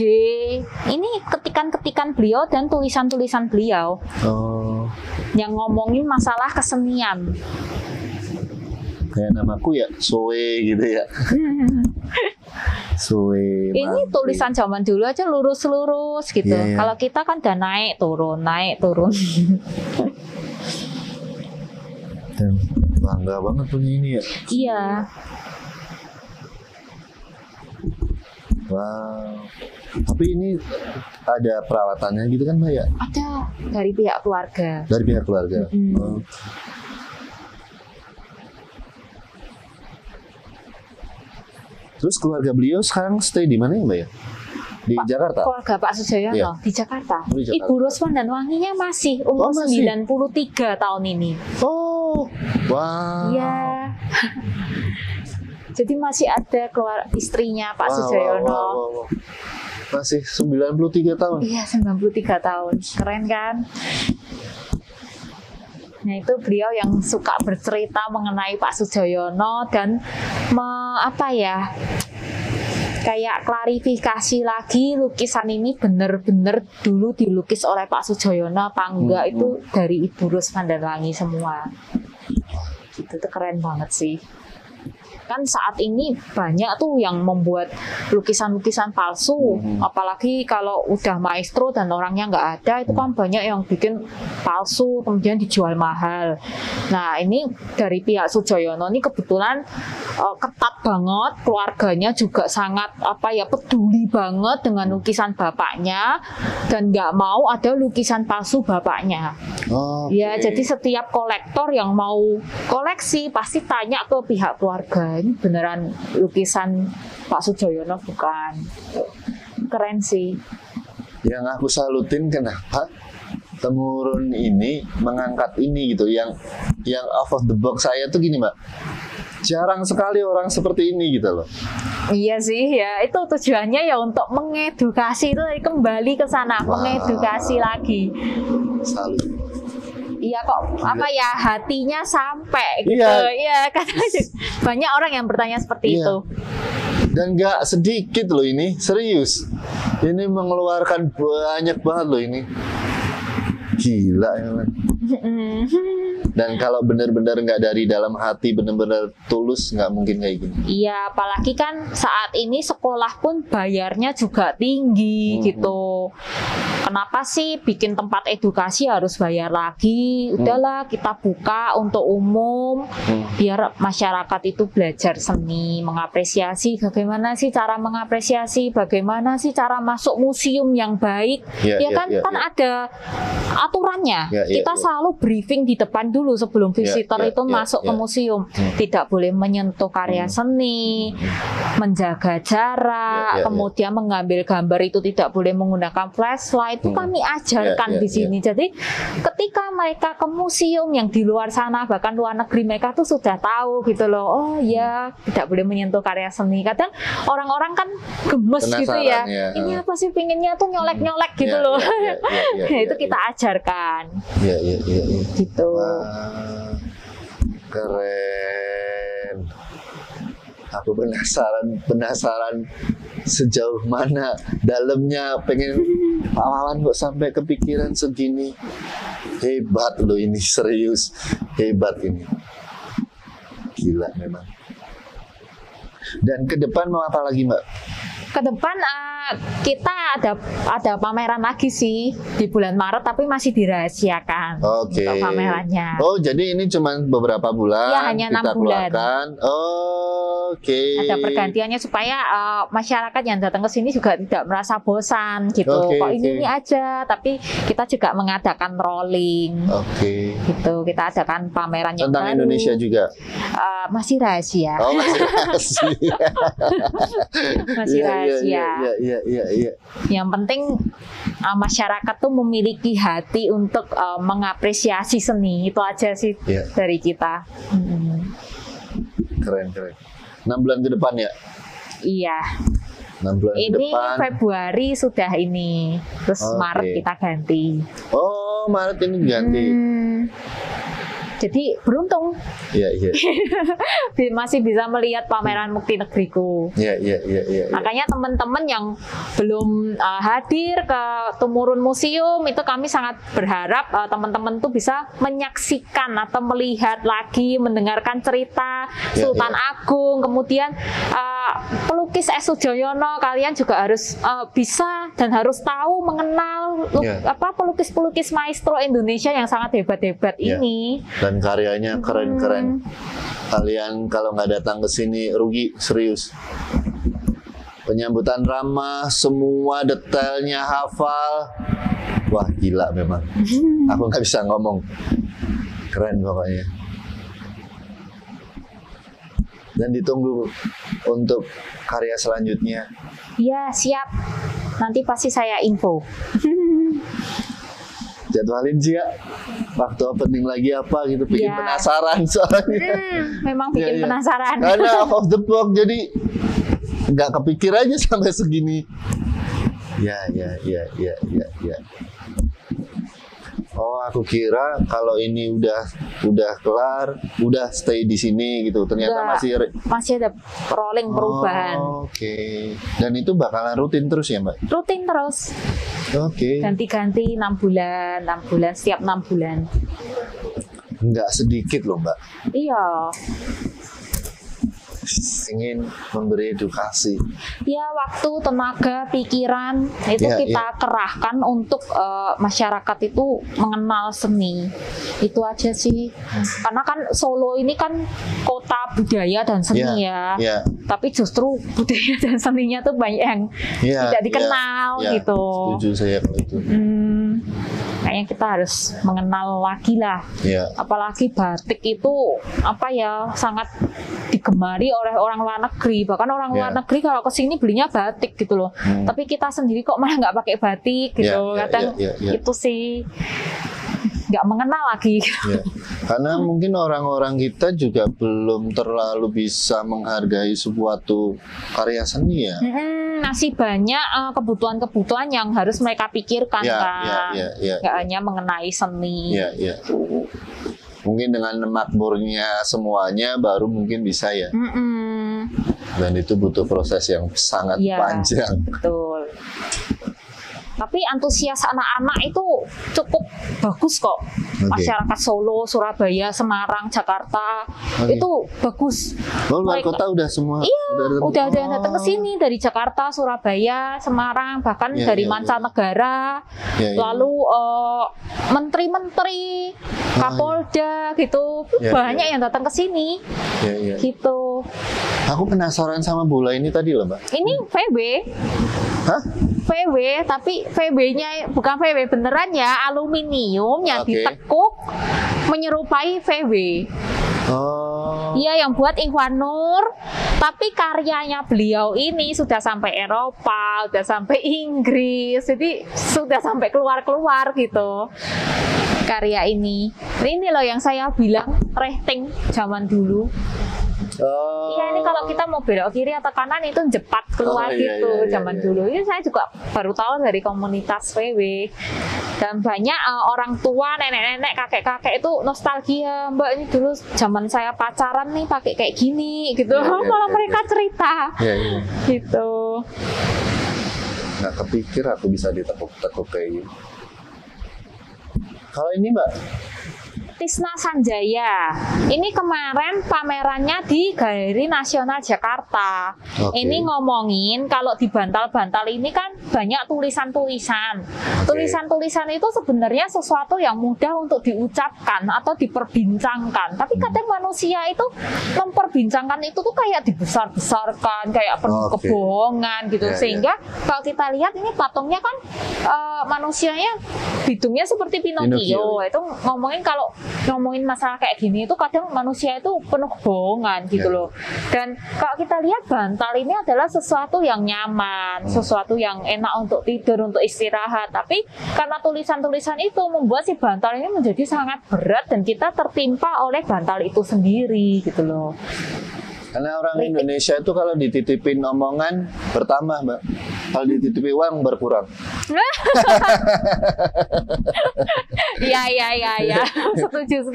Ini ketikan-ketikan beliau dan tulisan-tulisan beliau. Oh. Yang ngomongin masalah kesenian. Kayak namaku ya, Soe gitu ya. Soe. Ini tulisan zaman dulu aja lurus-lurus gitu. Yeah. Kalau kita kan udah naik turun. Dan bangga banget punya ini ya. Iya. Wow. Tapi ini ada perawatannya gitu kan, Mbak ya? Ada dari pihak keluarga. Dari pihak keluarga. Oh. Terus keluarga beliau sekarang stay di mana ya, Mbak ya? Di Jakarta? Keluarga Pak Sujoyono Iya. di Jakarta. Oh, di Jakarta. Ibu Rose Pandanwanginya masih umur 93 tahun ini. Oh, wow. Iya. Jadi masih ada keluar istrinya Pak Sujoyono. Wow. Masih 93 tahun. Iya, 93 tahun. Keren kan? Nah itu beliau yang suka bercerita mengenai Pak Soejoyono dan kayak klarifikasi lagi lukisan ini benar-benar dulu dilukis oleh Pak Soejoyono apa enggak, itu dari Ibu Rus Vanderlangi semua. Itu tuh keren banget sih. Kan saat ini banyak tuh yang membuat lukisan-lukisan palsu, apalagi kalau udah maestro dan orangnya nggak ada, itu kan banyak yang bikin palsu kemudian dijual mahal. Nah ini dari pihak Soejoyono ini kebetulan ketat banget, keluarganya juga sangat peduli banget dengan lukisan bapaknya dan nggak mau ada lukisan palsu bapaknya. Ya jadi setiap kolektor yang mau koleksi pasti tanya ke pihak keluarga, ini beneran lukisan Pak Soejoyono bukan? Keren sih. Yang aku salutin kenapa temurun ini mengangkat ini gitu, yang out of the box saya tuh gini Mbak, jarang sekali orang seperti ini gitu loh. Iya sih ya, itu tujuannya ya untuk mengedukasi, itu kembali ke sana, mengedukasi lagi. Salut. Iya kok hatinya sampai gitu. Iya kadang banyak orang yang bertanya seperti itu. Dan nggak sedikit loh ini, serius. Ini mengeluarkan banyak banget loh ini. Gila ya man. Dan kalau benar-benar nggak dari dalam hati, benar-benar tulus, nggak mungkin kayak gini. Iya, apalagi kan saat ini sekolah pun bayarnya juga tinggi gitu. Kenapa sih bikin tempat edukasi harus bayar lagi? Udahlah kita buka untuk umum, biar masyarakat itu belajar seni, mengapresiasi bagaimana sih cara mengapresiasi, bagaimana sih cara masuk museum yang baik. Kan ada aturannya. Kita selalu briefing di depan dulu sebelum visitor itu masuk ke museum. Tidak boleh menyentuh karya seni, menjaga jarak, kemudian mengambil gambar itu tidak boleh menggunakan flashlight. Itu kami ajarkan di sini. Jadi ketika mereka ke museum yang di luar sana, bahkan luar negeri, mereka tuh sudah tahu gitu loh. Oh ya, tidak boleh menyentuh karya seni. Kadang orang-orang kan gemes gitu ya. Ini apa sih, pinginnya tuh nyolek-nyolek gitu loh. Itu kita ajarkan. Gitu. Keren. Aku penasaran sejauh mana dalamnya, pengen Pak Wawan kok sampai kepikiran segini. Hebat loh ini, serius. Hebat ini. Gila memang. Dan ke depan mau apa lagi Mbak? Ke depan kita ada pameran lagi sih di bulan Maret, tapi masih dirahasiakan untuk pamerannya. Oh, jadi ini cuma beberapa bulan? Ya, hanya 6 bulan. Oke. Ada pergantiannya supaya masyarakat yang datang ke sini juga tidak merasa bosan gitu. Kok ini aja, tapi kita juga mengadakan rolling. Gitu, kita adakan pameran yang tentang baru. Indonesia juga. Masih rahasia. Oh, masih rahasia. Masih rahasia. Iya. Yang penting masyarakat tuh memiliki hati untuk mengapresiasi seni. Itu aja sih dari kita. Keren. 6 bulan ke depan ya? Iya. 6 bulan ke depan. Ini Februari sudah ini. Terus Maret kita ganti. Oh, Maret ini ganti. Jadi beruntung. Iya. Masih bisa melihat pameran Mukti Negriku. Iya. Makanya teman-teman yang belum hadir ke Tumurun Museum, itu kami sangat berharap teman-teman tuh bisa menyaksikan atau melihat lagi, mendengarkan cerita Sultan Agung, kemudian pelukis Soejoyono. Kalian juga harus bisa dan harus tahu mengenal pelukis-pelukis maestro Indonesia yang sangat hebat-hebat ini. Dan karyanya keren-keren. Kalian kalau nggak datang ke sini rugi, serius. Penyambutan ramah, semua detailnya hafal. Wah, gila memang. Aku nggak bisa ngomong. Keren pokoknya. Dan ditunggu untuk karya selanjutnya. Iya, siap. Nanti pasti saya info. Jadwalin sih ya, waktu opening lagi apa gitu, bikin penasaran soalnya. Memang bikin penasaran. Karena off the box, jadi nggak kepikir aja sampai segini. Ya. Oh, aku kira kalau ini udah kelar, udah stay di sini gitu. Ternyata masih ada rolling perubahan. Oke. Dan itu bakalan rutin terus ya, Mbak? Rutin terus. Oke. Ganti-ganti 6 bulan, setiap 6 bulan. Nggak sedikit loh, Mbak. Iya. Ingin memberi edukasi. Ya, waktu, tenaga, pikiran itu kita kerahkan untuk masyarakat itu mengenal seni. Itu aja sih. Karena kan Solo ini kan kota budaya dan seni tapi justru budaya dan seninya tuh banyak yang tidak dikenal gitu. Setuju saya kalau itu. Kayaknya kita harus mengenal lagi lah. Apalagi batik itu sangat digemari oleh orang luar negeri. Bahkan orang luar negeri kalau kesini belinya batik gitu loh. Tapi kita sendiri kok malah nggak pakai batik gitu. Kadang itu sih nggak mengenal lagi. Karena mungkin orang-orang kita juga belum terlalu bisa menghargai suatu karya seni ya. Masih banyak kebutuhan-kebutuhan yang harus mereka pikirkan kan. Nggak hanya mengenai seni. Mungkin dengan makmurnya semuanya baru mungkin bisa ya. Dan itu butuh proses yang sangat panjang. Betul. Tapi antusias anak-anak itu cukup bagus kok. Masyarakat Solo, Surabaya, Semarang, Jakarta itu bagus. Luar kota udah semua. Iya, udah ada yang datang ke sini dari Jakarta, Surabaya, Semarang, bahkan dari mancanegara. Lalu menteri-menteri, Kapolda gitu, banyak yang datang ke sini. Gitu. Aku penasaran sama bola ini tadi loh, Mbak. Ini VW. Hah? VW, tapi VW-nya bukan VW beneran ya, aluminium yang ditekuk menyerupai VW. Iya, yang buat Ikhwan Nur. Tapi karyanya beliau ini sudah sampai Eropa, sudah sampai Inggris, jadi sudah sampai keluar-keluar gitu. Karya ini loh yang saya bilang rating zaman dulu. Iya, ini kalau kita mau belok kiri atau kanan itu jepat keluar gitu zaman dulu. Ini saya juga baru tahu dari komunitas VW. Dan banyak orang tua, nenek-nenek, kakek-kakek itu nostalgia, Mbak, ini dulu zaman saya pacaran nih pakai kayak gini gitu. Malah mereka cerita. Gitu. Nggak kepikir aku bisa ditekuk-tekuk kayak gini. Kalau ini, Mbak, Tisna Sanjaya. Ini kemarin pamerannya di Galeri Nasional Jakarta. Ini ngomongin kalau di bantal-bantal ini kan banyak tulisan-tulisan. Tulisan-tulisan itu sebenarnya sesuatu yang mudah untuk diucapkan atau diperbincangkan. Tapi kadang manusia itu memperbincangkan itu tuh kayak dibesar-besarkan, kayak penuh kebohongan gitu. Sehingga kalau kita lihat ini patungnya kan manusianya hidungnya seperti Pinocchio. Itu ngomongin masalah kayak gini itu kadang manusia itu penuh kebohongan gitu loh. Dan kalau kita lihat bantal ini adalah sesuatu yang nyaman, sesuatu yang enak untuk tidur, untuk istirahat. Tapi karena tulisan-tulisan itu membuat si bantal ini menjadi sangat berat dan kita tertimpa oleh bantal itu sendiri gitu loh. Karena orang Indonesia itu kalau dititipin omongan bertambah, Mbak. Kalau dititipin uang berkurang. Iya. Setuju.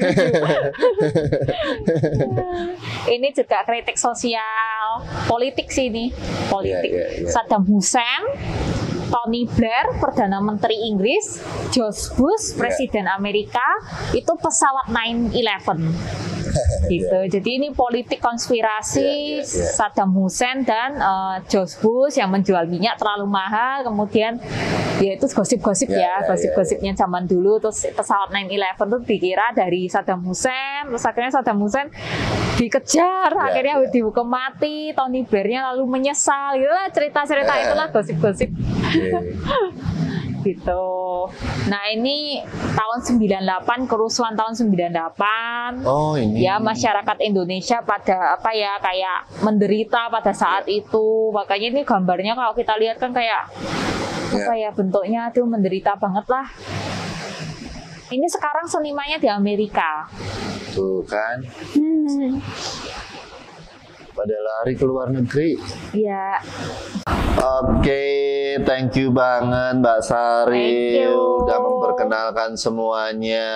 Ini juga kritik sosial, politik sih ini. Politik. Saddam Hussein, Tony Blair, Perdana Menteri Inggris, George Bush, Presiden Amerika, itu pesawat 9/11. Gitu. Jadi ini politik konspirasi Saddam Hussein dan George Bush yang menjual minyak terlalu mahal, kemudian ya itu gosip-gosip gosip-gosipnya zaman dulu. Terus pesawat 9/11 itu dikira dari Saddam Hussein, terus akhirnya Saddam Hussein dikejar, akhirnya dihukum mati, Tony Blair-nya lalu menyesal, gitulah cerita-cerita itulah gosip-gosip. Gitu. Nah, ini tahun 98, kerusuhan tahun 98. Ini. Ya, masyarakat Indonesia pada kayak menderita pada saat itu. Makanya ini gambarnya kalau kita lihat kan kayak bentuknya tuh menderita banget lah. Ini sekarang senimannya di Amerika. Tuh kan. Pada lari ke luar negeri. Iya. Oke, thank you banget Mbak Sari Thank you. udah memperkenalkan semuanya.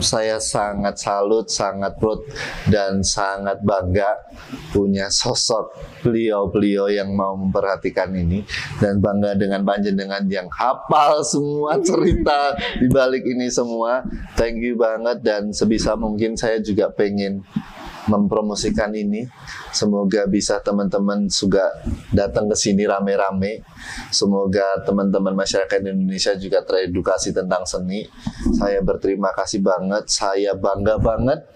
Saya sangat salut, sangat proud, dan sangat bangga punya sosok beliau-beliau yang mau memperhatikan ini, dan bangga dengan panjenengan yang hafal semua cerita di balik ini semua. Thank you banget, dan sebisa mungkin saya juga pengen mempromosikan ini. Semoga bisa teman-teman juga datang ke sini rame-rame. Semoga teman-teman masyarakat Indonesia juga teredukasi tentang seni. Saya berterima kasih banget. Saya bangga banget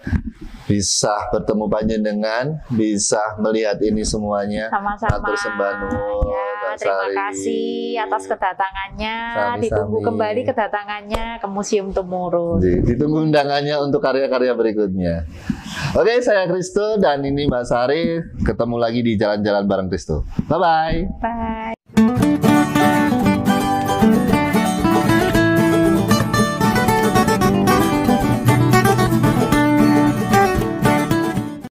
bisa bertemu panjenengan, bisa melihat ini semuanya. Sama-sama. Matur sembah nuwun, Ya, Mbak terima Sari. kasih atas kedatangannya. Sami-sami. Ditunggu kembali kedatangannya ke Museum Tumurun. Ditunggu undangannya untuk karya-karya berikutnya. Oke, saya Kristo dan ini Mbak Sari. Ketemu lagi di Jalan-Jalan bareng Kristo. Bye-bye. Bye.